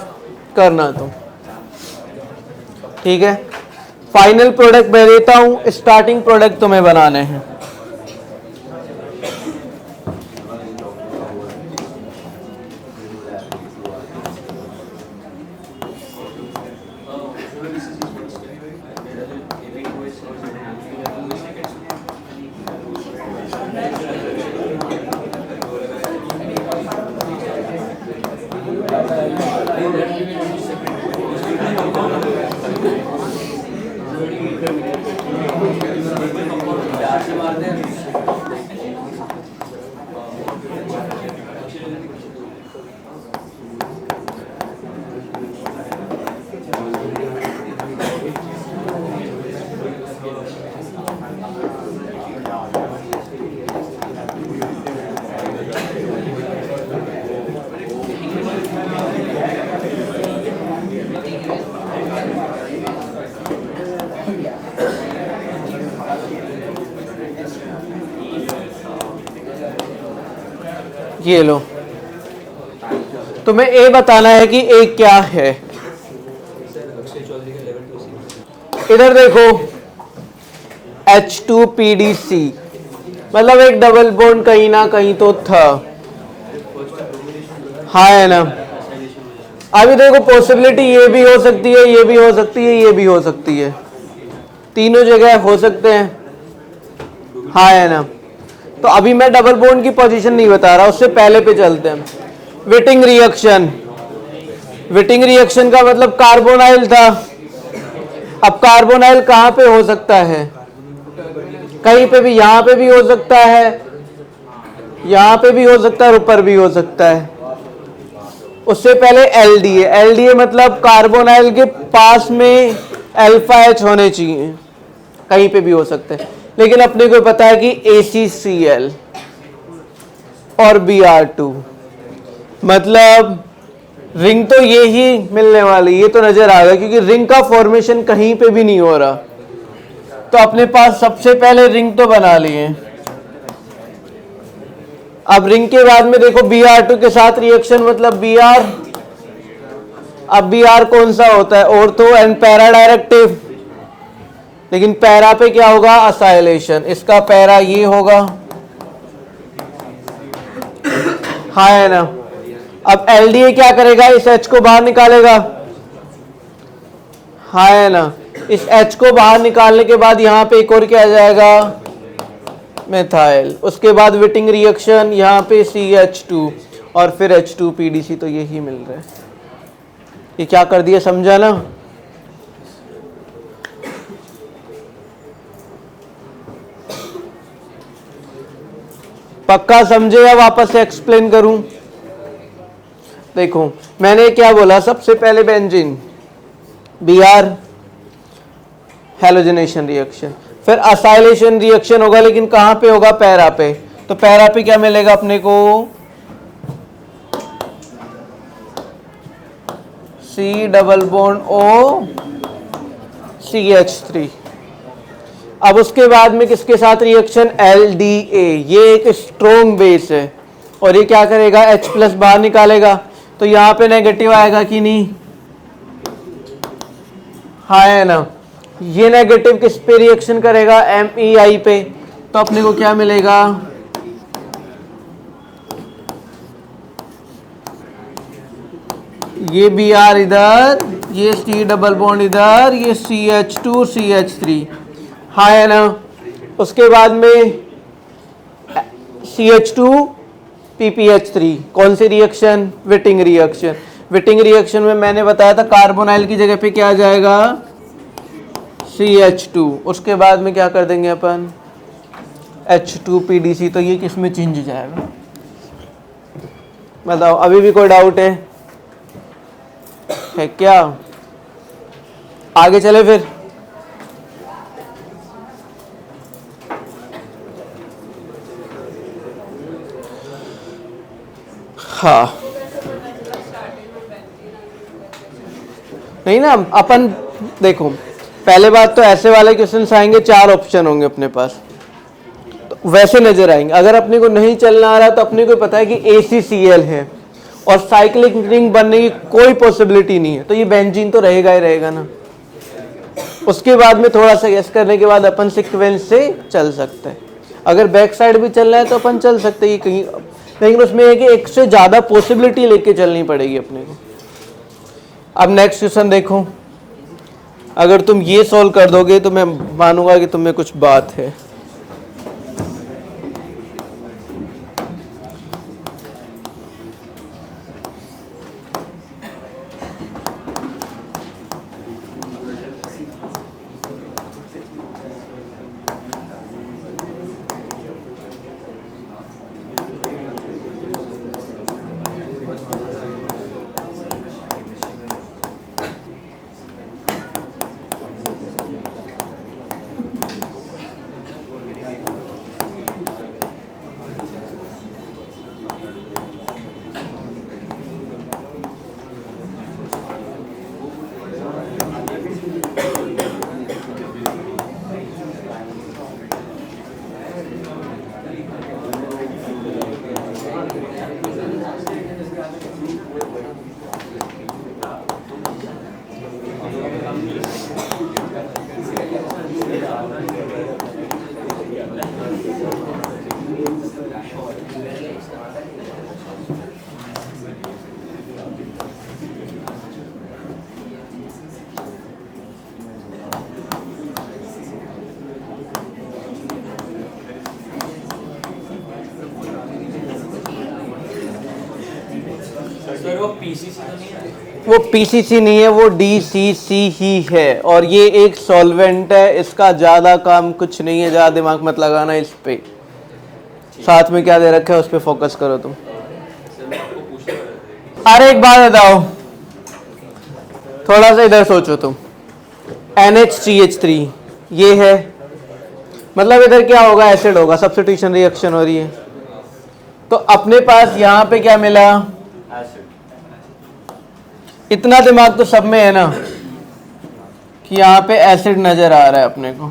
करना तो ठीक है। फाइनल प्रोडक्ट मैं देता हूं, स्टार्टिंग प्रोडक्ट तुम्हें बनाने हैं। ये लो, तुम्हें ए बताना है कि ए क्या है। इधर देखो H2PDC, मतलब एक डबल बॉन्ड कहीं ना कहीं तो था, हाँ है ना। अभी देखो पॉसिबिलिटी ये भी हो सकती है, ये भी हो सकती है, ये भी हो सकती है, तीनों जगह हो सकते हैं, हाँ है ना। तो अभी मैं डबल बॉन्ड की पोजीशन नहीं बता रहा, उससे पहले पे चलते हैं। विटिंग रिएक्शन, विटिंग रिएक्शन का मतलब कार्बोनाइल था। अब कार्बोनाइल कहाँ पे हो सकता है? कहीं पे भी, यहाँ पे भी हो सकता है, यहाँ पे भी हो सकता है, ऊपर भी हो सकता है। उससे पहले एलडीए, एलडीए मतलब कार्बोनाइल के पास में अल्फा एच होने चाहिए, कहीं पे भी हो सकते हैं। लेकिन अपने को पता है कि ACCl और Br2, मतलब रिंग तो ये ही मिलने वाली, ये तो नजर आ गया, क्योंकि रिंग का फॉर्मेशन कहीं पे भी नहीं हो रहा। तो अपने पास सबसे पहले रिंग तो बना लिए। अब रिंग के बाद में देखो Br2 के साथ रिएक्शन, मतलब Br, अब Br कौन सा होता है? Ortho and para directive. लेकिन पैरा पे क्या होगा? असाइलेशन। इसका पैरा ये होगा, हाँ है ना। अब एलडीए क्या करेगा? इस H को बाहर निकालेगा, हाँ है ना। इस H को बाहर निकालने के बाद यहाँ पे एक और क्या आ जाएगा? मेथाइल। उसके बाद विटिंग रिएक्शन, यहाँ पे CH2 और फिर H2PDC, तो यही मिल रहा है। ये क्या कर दिया, समझा ना? पक्का समझे या वापस से एक्सप्लेन करूं? देखो मैंने क्या बोला, सबसे पहले बेंजीन Br हेलोजनेशन रिएक्शन, फिर असाइलेशन रिएक्शन होगा, लेकिन कहां पे होगा? पैरा पे। तो पैरा पे क्या मिलेगा अपने को? C double bond O CH3। अब उसके बाद में किसके साथ रिएक्शन? LDA, ये एक स्ट्रॉन्ग बेस है, और ये क्या करेगा? H+ बाहर निकालेगा, तो यहाँ पे नेगेटिव आएगा कि नहीं? हाँ है ना। ये नेगेटिव किस पे रिएक्शन करेगा? MEI पे। तो अपने को क्या मिलेगा? ये Br इधर, ये C डबल बॉन्ड इधर, ये CH2 CH3, हाँ है ना। उसके बाद में CH2 PPH3, कौन सी रिएक्शन? विटिंग रिएक्शन। विटिंग रिएक्शन में मैंने बताया था कार्बोनाइल की जगह पे क्या आ जाएगा? CH2। उसके बाद में क्या कर देंगे अपन? H2PDC। तो ये किस में चेंज जाएगा? बताओ, अभी भी कोई डाउट है क्या? आगे चले फिर। हाँ नहीं ना, अपन देखो पहले बात तो ऐसे वाले क्वेश्चन आएंगे, 4 ऑप्शन होंगे अपने पास, तो वैसे नजर आएंगे। अगर अपने को नहीं चलना आ रहा तो अपने को पता है कि ACCl है और साइक्लिक रिंग बनने की कोई पॉसिबिलिटी नहीं है, तो ये बेंजीन तो रहेगा ही रहेगा ना। उसके बाद में थोड़ा सा गेस करने के बाद अपन सीक्वेंस से चल सकते हैं। अगर बैक साइड भी चलना है तो अपन चल सकते हैं कहीं, लेकिन उसमें है कि एक से ज़्यादा पॉसिबिलिटी लेके चलनी पड़ेगी अपने को। अब नेक्स्ट क्वेश्चन देखो, अगर तुम ये सॉल्व कर दोगे तो मैं मानूंगा कि तुम्हें कुछ बात है। वो पीसीसी तो नहीं है? वो पीसीसी नहीं है, वो डीसीसी ही है, और ये एक सॉल्वेंट है, इसका ज़्यादा काम कुछ नहीं है, ज़्यादा दिमाग मत लगाना इस पे। साथ में क्या दे रखा है उस पर फोकस करो तुम। अरे एक बात बताओ, थोड़ा सा इधर सोचो तुम। NH3H3 ये है, मतलब इधर क्या होगा, एसिड होगा, सब्स्टिट्यूशन रिएक्शन हो रही है। तो अपने पास यहाँ पे क्या मिला, इतना दिमाग तो सब में है ना कि यहाँ पे एसिड नजर आ रहा है अपने को,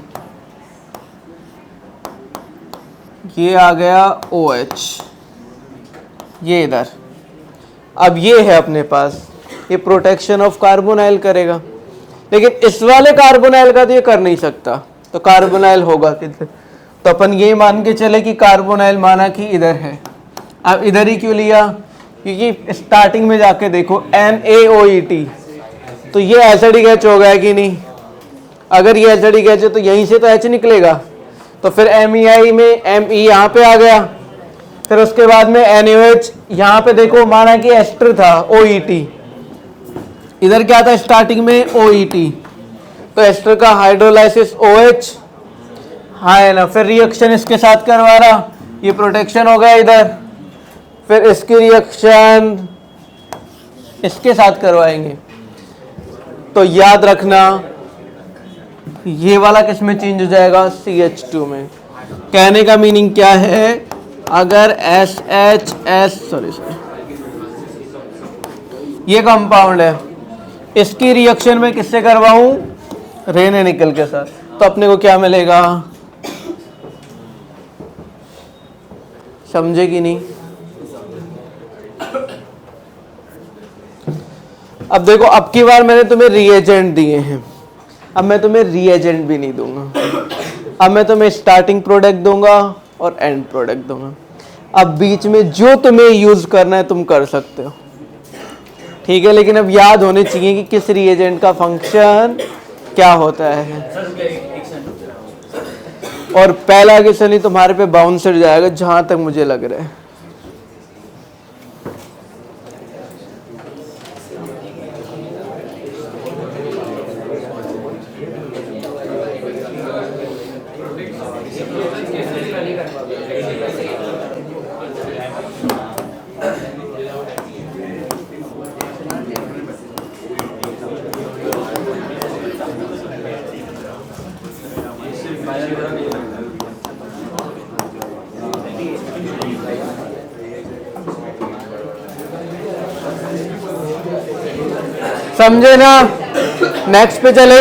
ये आ गया OH, ये इधर। अब ये है अपने पास, ये प्रोटेक्शन ऑफ कार्बोनाइल करेगा, लेकिन इस वाले कार्बोनाइल का तो ये कर नहीं सकता, तो कार्बोनाइल होगा किधर? तो अपन ये मान के चले कि कार्बोनाइल माना कि इधर है। अब इधर ही क्यों लिया, क्योंकि स्टार्टिंग में जाके देखो NaOET, तो ये एसिडिक H हो गया कि नहीं? अगर ये एसिडिक H है तो यहीं से तो H निकलेगा, तो फिर MEI में Me यहाँ पे आ गया, फिर उसके बाद में NaOH, यहाँ पे देखो माना कि एस्टर था OET, इधर क्या था स्टार्टिंग में OET, तो एस्टर का हाइड्रोलाइसिस OH, हाँ है ना, फिर रिएक्शन इसके साथ करवा रहा, ये प्रोटेक्शन हो गया इधर, फिर इसकी रिएक्शन इसके साथ करवाएंगे। तो याद रखना ये वाला किस में चेंज हो जाएगा, CH2 में। कहने का मीनिंग क्या है, अगर ये कंपाउंड है, इसकी रिएक्शन में किससे करवाऊं, रेने निकल के साथ, तो अपने को क्या मिलेगा, समझे कि नहीं? अब देखो, अब की बार मैंने तुम्हें रिएजेंट दिए हैं, अब मैं तुम्हें रिएजेंट भी नहीं दूंगा, अब मैं तुम्हें स्टार्टिंग प्रोडक्ट दूंगा और एंड प्रोडक्ट दूंगा। अब बीच में जो तुम्हें यूज करना है तुम कर सकते हो, ठीक है, लेकिन अब याद होने चाहिए कि किस रिएजेंट का फंक्शन क्या होता है। और पहला क्वेश्चन ही तुम्हारे पे बाउंसर जाएगा जहां तक मुझे लग रहा है। समझे ना? नेक्स्ट पे चले,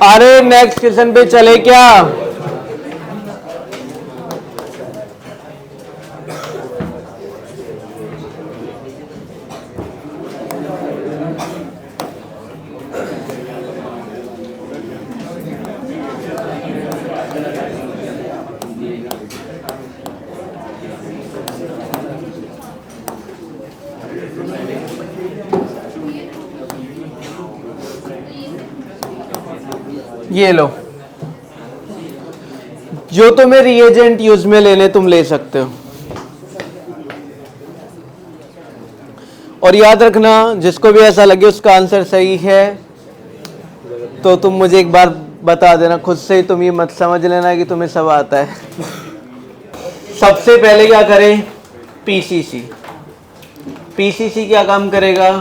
अरे नेक्स्ट क्वेश्चन पे चले क्या? ये लो, जो तुम्हें रिएजेंट यूज में लेने तुम ले सकते हो, और याद रखना जिसको भी ऐसा लगे उसका आंसर सही है तो तुम मुझे एक बार बता देना, खुद से ही तुम ये मत समझ लेना कि तुम्हें सब आता है। सबसे पहले क्या करें, पीसीसी। पीसीसी क्या काम करेगा,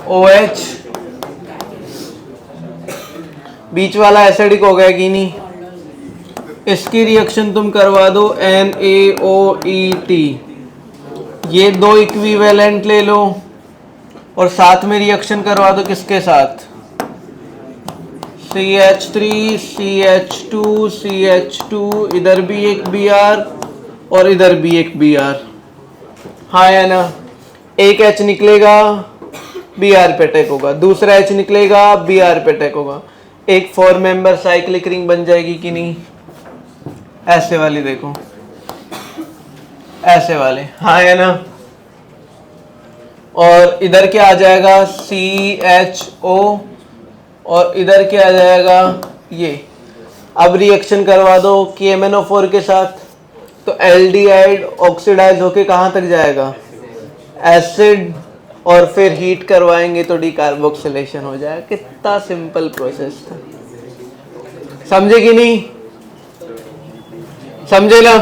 OH, बीच वाला एसिडिक हो गया कि नहीं, इसकी रिएक्शन तुम करवा दो NaOET, ये दो इक्विवेलेंट ले लो और साथ में रिएक्शन करवा दो किसके साथ, CH3 CH2 CH2, इधर भी एक Br और इधर भी एक Br, हाँ या ना? एक H निकलेगा Br पे अटैक होगा, दूसरा H निकलेगा Br पे अटैक होगा, एक 4 मेंबर साइक्लिक रिंग बन जाएगी कि नहीं? ऐसे वाली देखो, ऐसे वाले, हाँ है ना? और इधर क्या आ जाएगा, CHO और इधर क्या आ जाएगा ये। अब रिएक्शन करवा दो KMnO4 के साथ, तो एल्डिहाइड ऑक्सीडाइज होके कहाँ तक जाएगा, एसिड, और फिर हीट करवाएंगे तो डीकार्बोक्सिलेशन हो जाएगा। कितना सिंपल प्रोसेस था, समझे कि नहीं, समझे ना।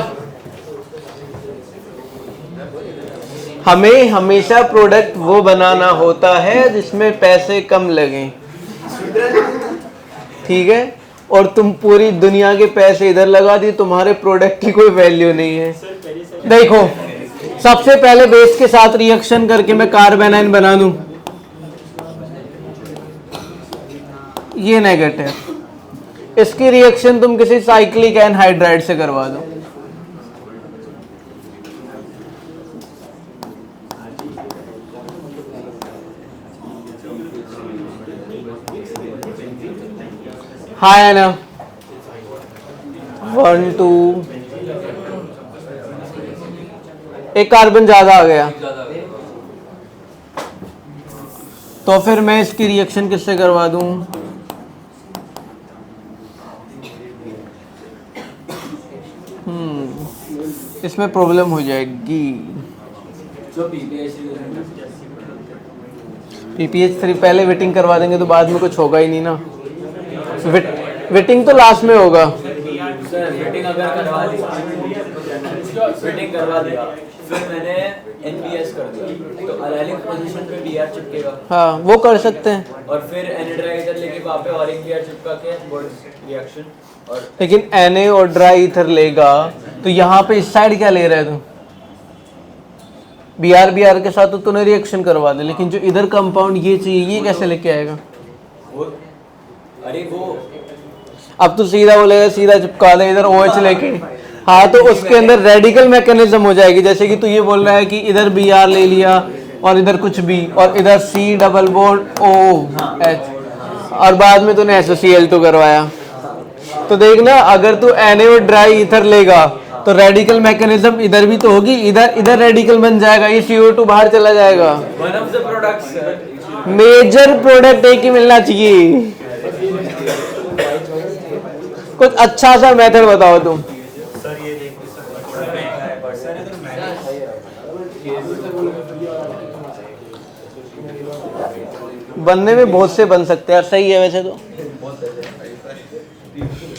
हमें हमेशा प्रोडक्ट वो बनाना होता है जिसमें पैसे कम लगें, ठीक है। और तुम पूरी दुनिया के पैसे इधर लगा दी, तुम्हारे प्रोडक्ट की कोई वैल्यू नहीं है। देखो सबसे पहले बेस के साथ रिएक्शन करके मैं कार्बेनाइन बना दूं, ये नेगेटिव, इसकी रिएक्शन तुम किसी साइक्लिक एनहाइड्राइड से करवा दो, हाँ है ना, 1 2, एक कार्बन ज्यादा आ गया, तो फिर मैं इसकी रिएक्शन किससे करवा दूं, इसमें प्रॉब्लम हो जाएगी। PPH3 पहले वेटिंग करवा देंगे तो बाद में कुछ होगा ही नहीं ना, वेटिंग तो लास्ट में होगा। सर वेटिंग अगर करवा दी, वेटिंग करवा दिया, फिर मैंने NBS कर दिया, तो अलाइलिक पोजीशन पे BR चिपकेगा। हाँ वो कर सकते हैं, और फिर एनहाइड्राइड लेके वहाँ पे और एक BR चिपका के बॉन्ड रिएक्शन। और लेकिन Na और ड्राई ईथर लेगा तो यहाँ पे इस साइड क्या ले रहा है तू, BR के साथ तो तूने रिएक्शन करवा दे, लेकिन जो इधर कंपाउंड ये चाहिए ये कैसे लेके आएगा। वो अरे वो अब तू सीधा बोलेगा सीधा चिपका दे इधर OH लेके, हाँ तो उसके अंदर रेडिकल मैकेनिज्म हो जाएगी। जैसे कि तू ये बोल रहा है कि इधर Br ले लिया और इधर कुछ भी, और इधर C डबल बॉन्ड OH, और बाद में तूने SOCl2 करवाया। तो देखना अगर तू Na और ड्राई ईथर लेगा तो रेडिकल मैकेनिज्म इधर भी तो होगी, इधर रेडिकल बन जाएगा, ये CO2 बाहर चला जाएगा। One of the products major product एक ही मिलना चाहिए। कुछ अच्छा सा मेथड बताओ तुम। बनने में बहुत से बन सकते हैं, सही है वैसे तो।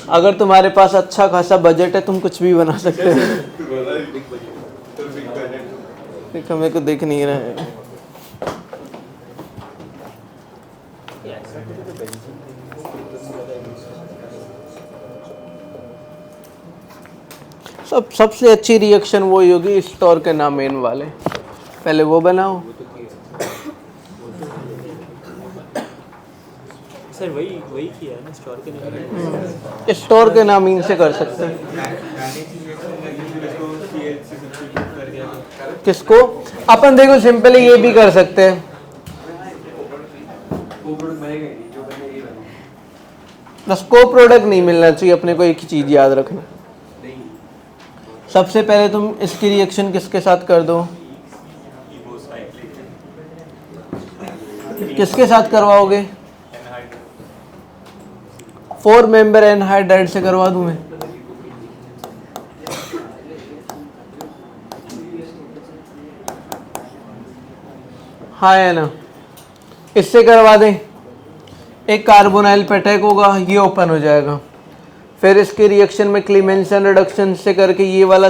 अगर तुम्हारे पास अच्छा खासा बजट है तुम कुछ भी बना सकते हो। देखो मेरे को दिख नहीं रहा है। सबसे अच्छी रिएक्शन वही होगी स्टोर के नामेन वाले, पहले वो बनाओ। सर वही किया है ना, स्टोर के नाम, स्टोर के नामीन से कर सकते हैं। किसको अपन देखो सिंपली ये भी कर सकते हैं। बस को प्रोडक्ट नहीं मिलना चाहिए अपने को, एक ही चीज याद रखना। सबसे पहले तुम इसकी रिएक्शन किसके साथ कर दो, किसके साथ करवाओगे, 4 मेंबर एनहाइड्राइड से करवा दूं मैं। हाँ है ना, इससे करवा दें। एक कार्बोनाइल पे अटैक होगा, ये ओपन हो जाएगा। फिर इसके रिएक्शन में क्लीमेंसन रिडक्शन से करके ये वाला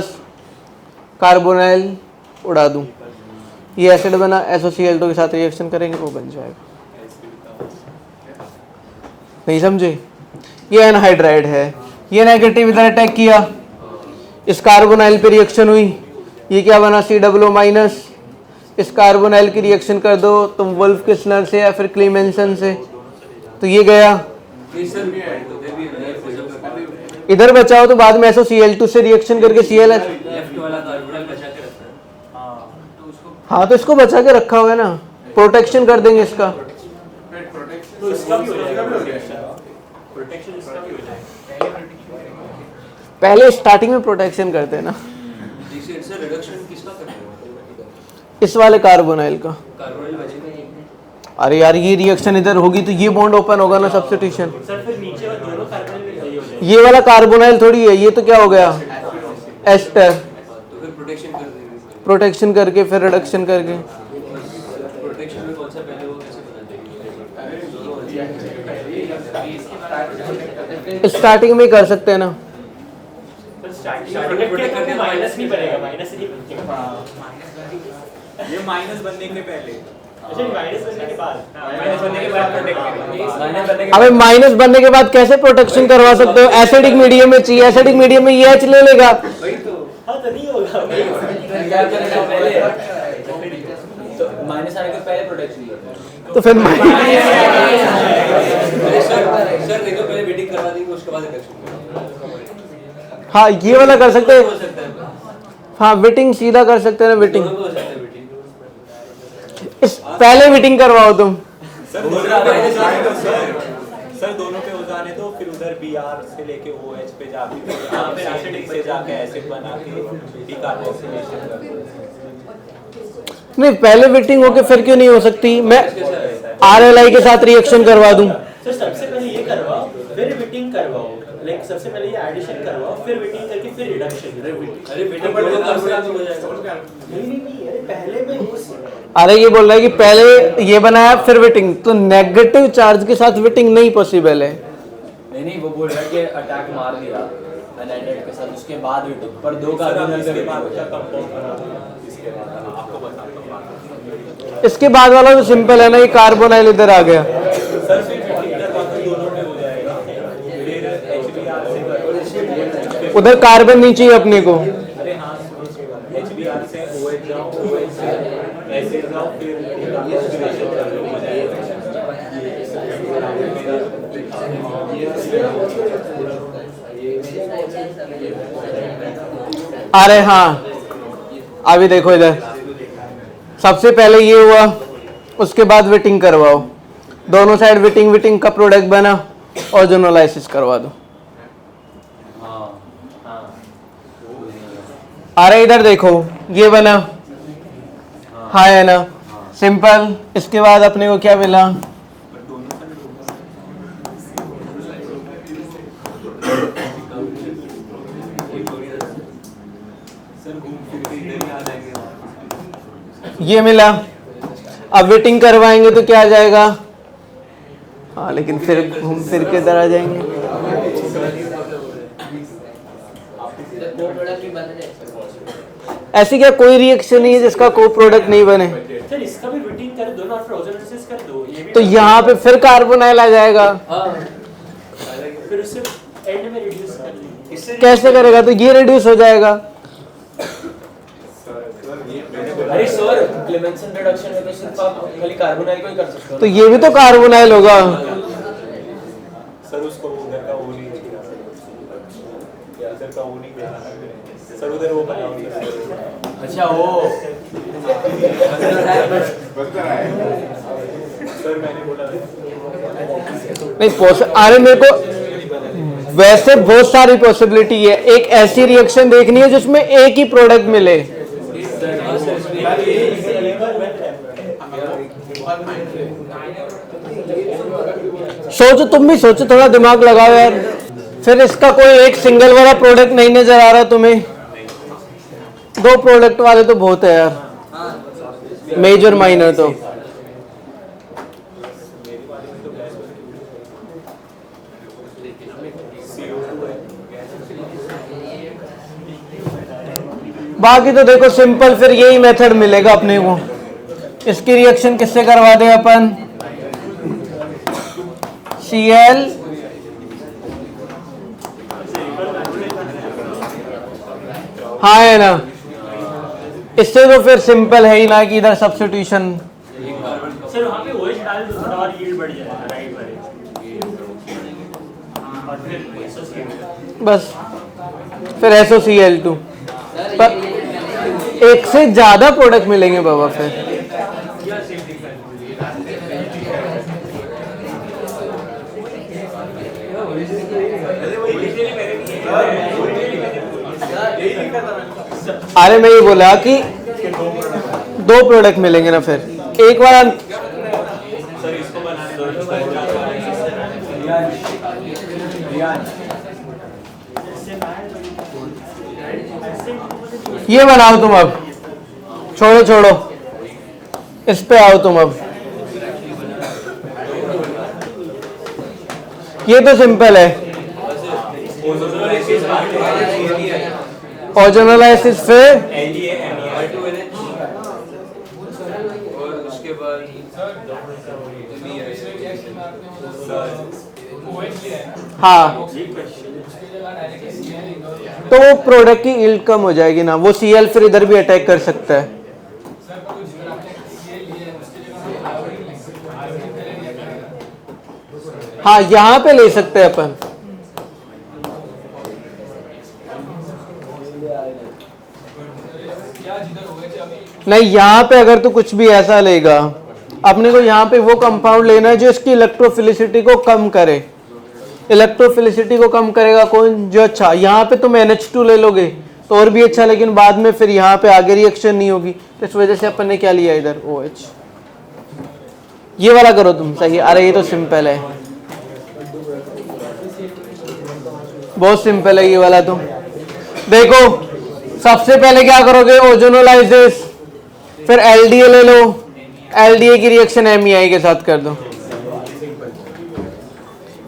कार्बोनाइल उड़ा दूं, ये एसिड बना, SOCl2 के साथ रिएक्शन करेंगे वो बन जाएगा। नहीं समझे, ये एनहाइड्राइड है, ये नेगेटिव इधर अटैक किया, इस कार्बोनाइल पे रिएक्शन हुई, ये क्या बना COO-। इस कार्बोनाइल की रिएक्शन कर दो तुम वुल्फ किस्नर से या फिर क्लीमेंसन से, तो ये गया। इधर बचाओ तो बाद में SOCl2 से रिएक्शन करके ClH। हाँ तो इसको बचा के रखा हुआ है ना, प्रोटेक्शन कर देंगे इसका। तो इसका भी हो जाएगा प्रोटेक्शन, इसका भी हो जाएगा। पहले स्टार्टिंग में प्रोटेक्शन करते हैं ना। रिडक्शन किसका करते हैं? इस वाले कार्बोनाइल का। कार्बोनाइल बचेगा अरे यार ये रिएक्शन इधर होगी तो ये बॉन्ड ओपन होगा ना सब्स्टिट्यूशन। सर फिर नीचे वो दोनों कार्बन में यही हो जाएगा। ये वाला कार्बोनाइल थोड़ी है, ये तो क्या हो गया एस्टर। तो फिर प्रोटेक्शन कर देंगे। प्रोटेक्शन करके फिर रिडक्शन करके प्रोटेक्शन में कौन सा पहले वो कैसे बताते स्टार्टिंग में कर सकते हैं ना। सर स्टार्टिंग में प्रोटेक्ट करके माइनस नहीं बनेगा, माइनस नहीं बनेगा। ये माइनस बनने के पहले, अच्छा माइनस बनने के बाद, माइनस बनने के बाद प्रोटेक्ट करेंगे। अबे माइनस बनने के बाद कैसे प्रोटेक्शन करवा सकते हो? एसिडिक मीडियम में चाहिए, एसिडिक मीडियम में ये एच ले लेगा। हाँ तो नहीं होगा। क्या करेगा पहले? तो माइनस आने के पहले प्रोटेक्शन करते हैं। तो फिर सर देखो पहले वेटिंग करवा देंगे उसके बाद रिडक्शन। हाँ ये वाला कर सकते हो हैं। सकता है हाँ विटिंग सीधा कर सकते हैं ना विटिंग। दोनों को हो सकता है वेटिंग। इस पहले विटिंग करवाओ तुम। सर दोनों पे हो जाने दो, फिर उधर Br से लेके OH पे जाके फिर एसिडिक से जाके एसिड बना के डिकार्बोक्सिलेशन कर दो। नहीं पहले विटिंग होके फिर क्यों नहीं हो सकती? मैं RLI के साथ रिएक्शन करवा दूं। सर सबसे पहले ये करवाओ, फिर विटिंग करवाओ। लाइक सबसे पहले ये एडिशन करवाओ, फिर विटिंग करके फिर रिडक्शन। अरे वेटिंग दोनों कार्बोनाइल हो जाएगा। नहीं अरे पहले में अरे ये बोल रहा है कि पहले ये बनाया फिर विटिंग, तो नेगेटिव चार्ज के साथ विटिंग नहीं पॉसिबल है। नहीं वो बोल रहा है कि अटैक मार दिया अनएडेड के साथ, उसके बाद विटिंग पर दो कार्बन इसके बाद क्या कंपाउंड बना देगा, इसके बाद आपको बताता हूँ। इसके बाद वाला तो सिंपल है ना, ये कार्बोनाइल इधर आ गया। सर फिर विटिंग करवा के दोनों पे हो जाएगा, फिर HBr से उधर कार्बन नहीं चाहिए अपने को। अरे हाँ HBr से OH जाओ, OH से एसिड जाओ, फिर डिकार्बोक्सिलेशन कर लो, हो जाएगा। अरे हाँ अभी देखो इधर, सबसे पहले ये हुआ, उसके बाद विटिंग करवाओ, दोनों साइड विटिंग विटिंग का प्रोडक्ट बना और जोनोलाइसिस करवा दो। अरे इधर देखो ये बना, हाँ है ना सिंपल। इसके बाद अपने को क्या मिला? ये मिला। अब वेटिंग करवाएंगे तो क्या आ जाएगा? हाँ लेकिन फिर घूम फिर के इधर आ जाएंगे। ऐसी क्या कोई रिएक्शन नहीं है जिसका को प्रोडक्ट नहीं बने? सर इसका भी विटिंग कर दो ना और फ्रोजन कर दो, ये भी तो यहाँ पे फिर कार्बोनाइल आ जाएगा। फिर उससे एंड में रिड्यूस कर लेंगे। कैसे करेगा? तो ये रिड्यूस हो जाएगा। अरे सर क्लेमेंसन रिडक्शन में तो सिर्फ आप खाली कार्बोनाइल को ही कर सकते हो। तो ये भी तो कार्बोनाइल होगा। सर उसको उधर का वो नहीं किया, या उधर का वो नहीं किया सर, उधर वो बनाओ नहीं। अच्छा वो सर मैंने बोला नहीं अरे मेरे को वैसे बहुत सारी पॉसिबिलिटी है। एक ऐसी रिएक्शन देखनी है जिसमें एक ही प्रोडक्ट मिले। सोचो, तुम भी सोचो, थोड़ा दिमाग लगाओ यार। फिर इसका कोई एक सिंगल वाला प्रोडक्ट नहीं नजर आ रहा तुम्हें? दो प्रोडक्ट वाले तो बहुत है यार, मेजर माइनर तो। बाकी तो देखो सिंपल, फिर यही मेथड मिलेगा अपने को। इसकी रिएक्शन किससे करवा दें अपन? Cl हाँ है ना। इससे तो फिर सिंपल है ही ना कि इधर सब्स्टिट्यूशन। सर वहाँ पे OH डाल दो, थोड़ा और यील्ड बढ़ जाएगा राइट वाले। और फिर एसोसिएट बस फिर SOCl2 पर एक से ज्यादा प्रोडक्ट मिलेंगे बाबा फिर। अरे मैं ये बोला कि दो प्रोडक्ट मिलेंगे ना फिर। एक बार ये बनाओ तुम अब, छोड़ो छोड़ो, इस पे आओ तुम अब। ये तो सिंपल है, ओजोनोलाइसिस फिर और उसके बाद हाँ, तो वो प्रोडक्ट की यील्ड कम हो जाएगी ना, वो Cl फिर इधर भी अटैक कर सकता है। हाँ, यहां पे ले सकते हैं अपन। नहीं, यहां पे अगर तू कुछ भी ऐसा लेगा, अपने को यहाँ पे वो कंपाउंड लेना है जो इसकी इलेक्ट्रोफिलिसिटी को कम करे। इलेक्ट्रोफिलिसिटी को कम करेगा कौन? जो अच्छा, यहाँ पे तुम NH2 ले लोगे तो और भी अच्छा, लेकिन बाद में फिर यहाँ पे आगे रिएक्शन नहीं होगी, तो इस वजह से अपन ने क्या लिया इधर OH। ये वाला करो तुम, सही। अरे ये तो सिंपल है, बहुत सिंपल है ये वाला। तुम देखो, सबसे पहले क्या करोगे? ओजोनोलाइसिस, फिर LDA ले लो, LDA की रिएक्शन MEI के साथ कर दो।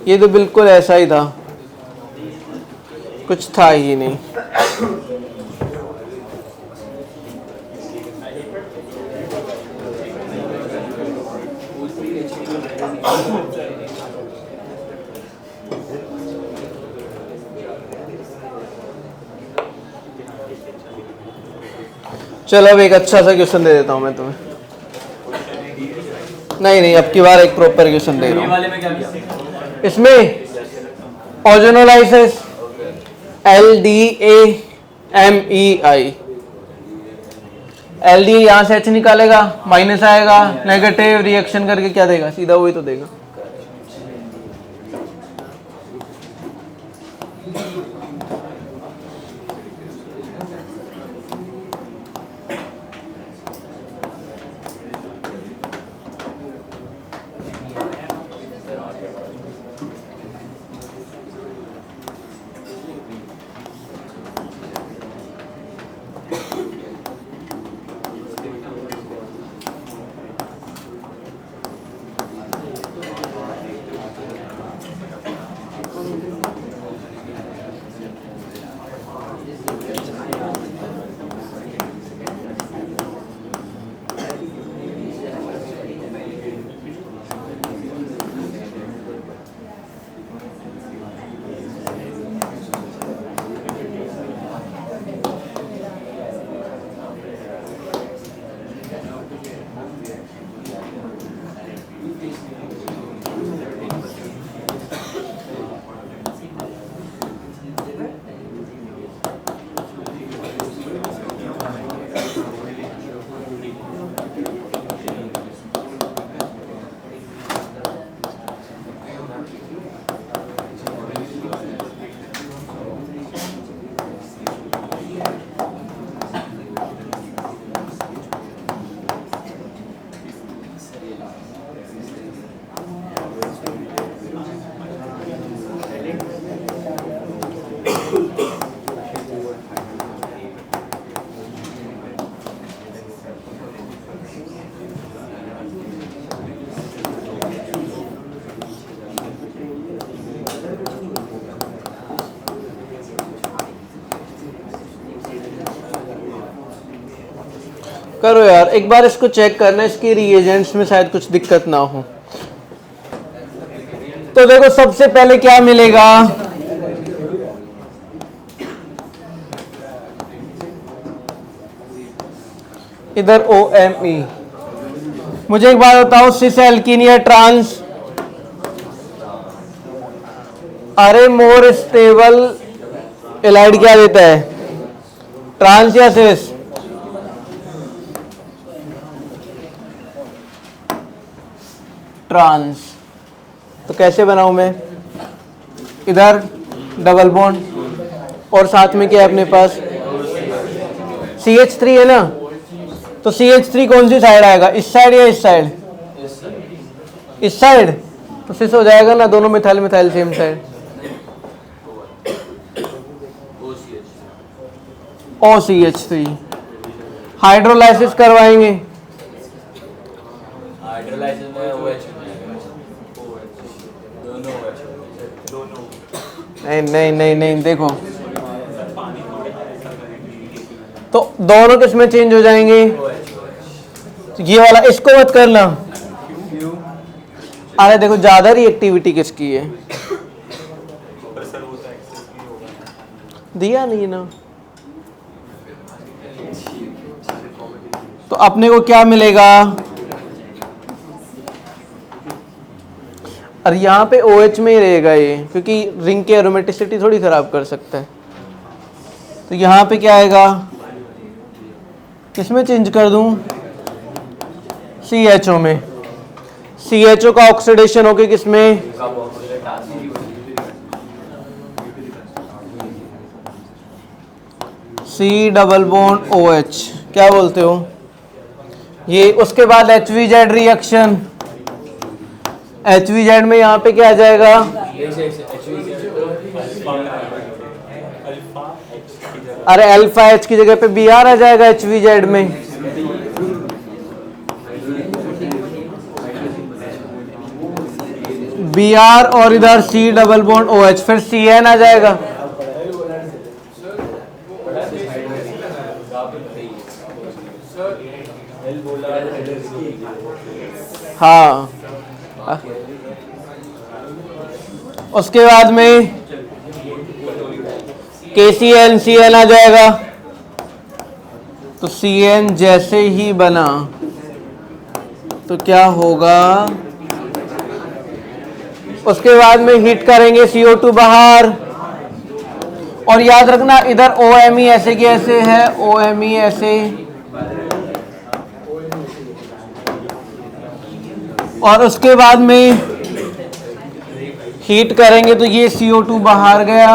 ये तो बिल्कुल ऐसा ही था, कुछ था ही नहीं। चलो अब एक अच्छा सा क्वेश्चन दे देता हूं मैं तुम्हें। नहीं, अब की बार एक प्रॉपर क्वेश्चन दे रहा हूं। वाले में क्या किया? इसमें ओजोनोलाइसिस LDAMEI, LDA यहां से H निकालेगा, माइनस आएगा, नेगेटिव रिएक्शन करके क्या देगा? सीधा वही तो देगा। करो यार, एक बार इसको चेक करना, इसके रिएजेंट्स में शायद कुछ दिक्कत ना हो। तो देखो, सबसे पहले क्या मिलेगा? इधर OMe। मुझे एक बात बताओ, सिस एल्कीन या ट्रांस? अरे मोर स्टेबल एलाइड क्या देता है? ट्रांस या सिस? ट्रांस। तो कैसे बनाऊं मैं? इधर डबल बॉन्ड और साथ में क्या है अपने पास? CH3 है ना, तो CH3 कौन सी साइड आएगा? इस साइड या इस साइड? इस साइड। तो सिस हो जाएगा ना, दोनों methyl methyl same side. OCH3। Hydrolysis करवाएंगे, हाइड्रोलाइसिस में OH दोनों नहीं नहीं नहीं, देखो तो दोनों किस में चेंज हो जाएंगे? ये वाला इसको मत करना। अरे देखो ज्यादा रिएक्टिविटी किसकी है, दिया नहीं ना, तो अपने को क्या मिलेगा? और यहाँ पे OH में ही रहेगा ये, क्योंकि रिंग की एरोमेटिसिटी थोड़ी खराब कर सकता है। तो यहाँ पे क्या आएगा? किसमें चेंज कर दूं? CHO में। CHO का ऑक्सीडेशन होके किसमें? C डबल बॉन्ड OH, क्या बोलते हो ये? उसके बाद HVZ रिएक्शन, HVZ में यहाँ पे क्या आ जाएगा? अरे अल्फा H की जगह पे Br आ जाएगा HVZ में। Br और इधर C डबल बॉन्ड OH, फिर CN आ जाएगा। हाँ, उसके बाद में KCl Cl आ जाएगा। तो Cn जैसे ही बना तो क्या होगा? उसके बाद में हीट करेंगे, CO2 बाहर। और याद रखना इधर OMe ऐसे की ऐसे है, OMe ऐसे, और उसके बाद में हीट करेंगे तो ये CO2 बाहर गया।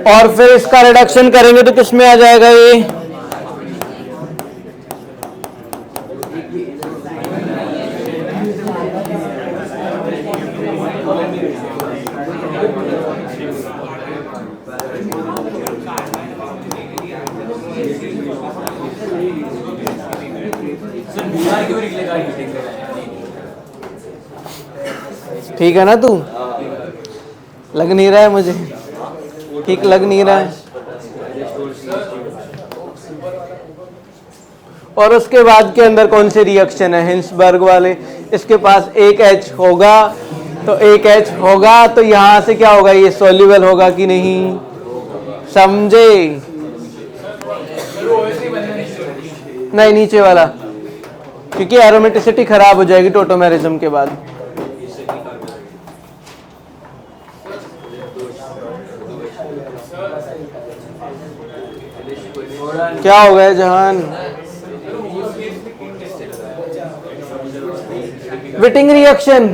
और फिर इसका रिडक्शन करेंगे तो किस में आ जाएगा ये? ठीक है ना? तू लग नहीं रहा है मुझे, ठीक लग नहीं रहा है। और उसके बाद के अंदर कौन से रिएक्शन है? हिंसबर्ग वाले। इसके पास एक H होगा तो एक H होगा, तो यहां से क्या होगा? ये सॉल्युबल होगा कि नहीं? समझे? नहीं, नीचे वाला, क्योंकि एरोमेटिसिटी खराब हो जाएगी टोटोमेरिज्म के बाद। क्या हो गया जहान? विटिंग रिएक्शन,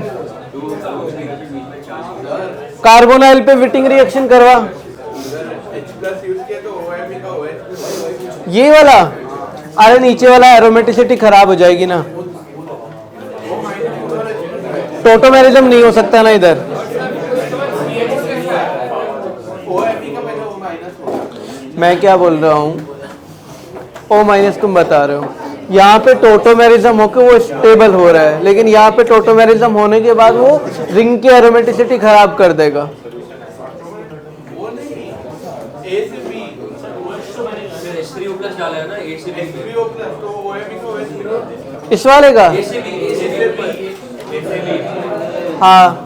कार्बोनाइल पे विटिंग रिएक्शन करवा। ये वाला, अरे नीचे वाला एरोमेटिसिटी खराब हो जाएगी ना, टोटोमेरिज्म नहीं हो सकता ना इधर। मैं क्या बोल रहा हूँ? O- तुम बता रहे हो। यहाँ पे टोटोमेरिज्म होकर वो स्टेबल हो रहा है, लेकिन यहाँ पे टोटोमेरिज्म होने के बाद वो रिंग की एरोमेटिसिटी खराब कर देगा। इस वाले का? हाँ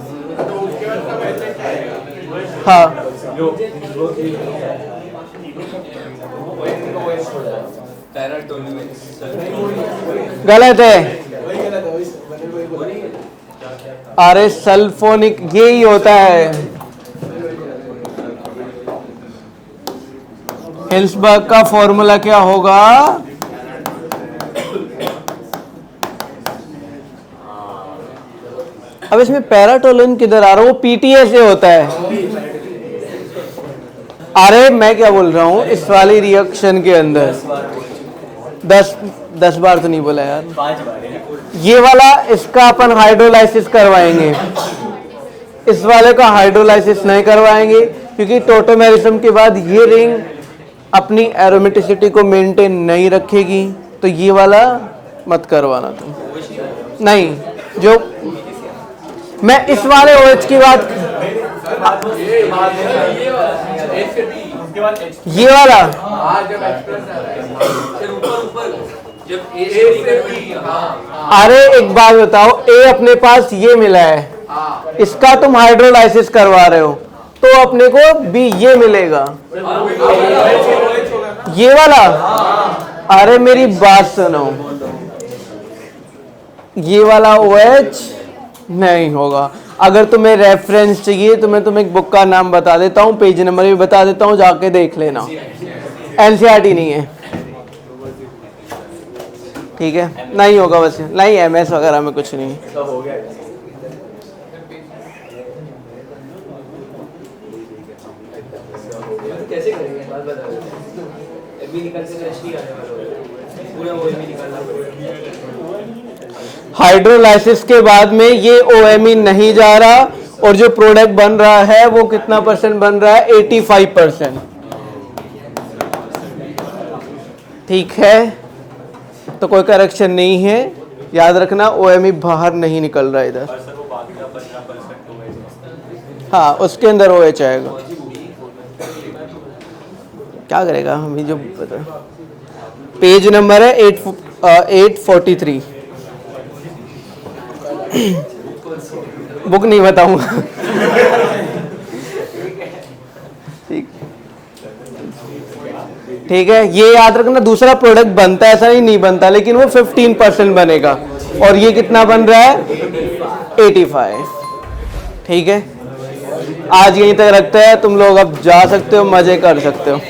हाँ, गलत है। अरे सल्फोनिक यही होता है। हिल्सबर्ग का फॉर्मूला क्या होगा? अब इसमें पैराटोलिन किधर आ रहा है? वो PTA से होता है। अरे मैं क्या बोल रहा हूँ, इस वाली रिएक्शन के अंदर 10 बार तो नहीं बोला यार। 5 बार है। ये वाला इसका अपन हाइड्रोलाइसिस करवाएंगे, इस वाले का हाइड्रोलाइसिस नहीं करवाएंगे क्योंकि टोटोमेरिज्म के बाद ये रिंग अपनी एरोमेटिसिटी को मेंटेन नहीं रखेगी, तो ये वाला मत करवाना तुम। नहीं, जो मैं इस वाले OH की बात, ये वाला अरे एक बात बताओ, ए अपने पास ये मिला है, इसका तुम हाइड्रोलाइसिस करवा रहे हो तो अपने को बी ये मिलेगा, ये वाला। अरे मेरी बात सुनो, ये वाला OH नहीं होगा। अगर तुम्हें रेफरेंस चाहिए तो मैं तुम्हें एक बुक का नाम बता देता हूँ, पेज नंबर भी बता देता हूँ, जाके देख लेना। NCERT नहीं है, ठीक है, नहीं होगा वैसे, नहीं MS वगैरह में कुछ नहीं। कैसे करेंगे बात बता दो। एबी निकाल के रेस्ट ही आने वाला है, पूरा वो एबी निकालना पड़ेगा। हाइड्रोलाइसिस के बाद में ये OMe नहीं जा रहा और जो प्रोडक्ट बन रहा है वो कितना % बन रहा है? 85%। ठीक है, तो कोई करेक्शन नहीं है, याद रखना OMe बाहर नहीं निकल रहा इधर। सर वो बाकी का 15% OH, हाँ, उसके अंदर OH आएगा। क्या करेगा अभी जो पता, पेज नंबर है 843। बुक नहीं बताऊंगा। ठीक है, ये याद रखना, दूसरा प्रोडक्ट बनता है, ऐसा नहीं बनता, लेकिन वो 15% बनेगा और ये कितना बन रहा है? 85। ठीक है, आज यहीं तक रखते हैं, तुम लोग अब जा सकते हो, मजे कर सकते हो।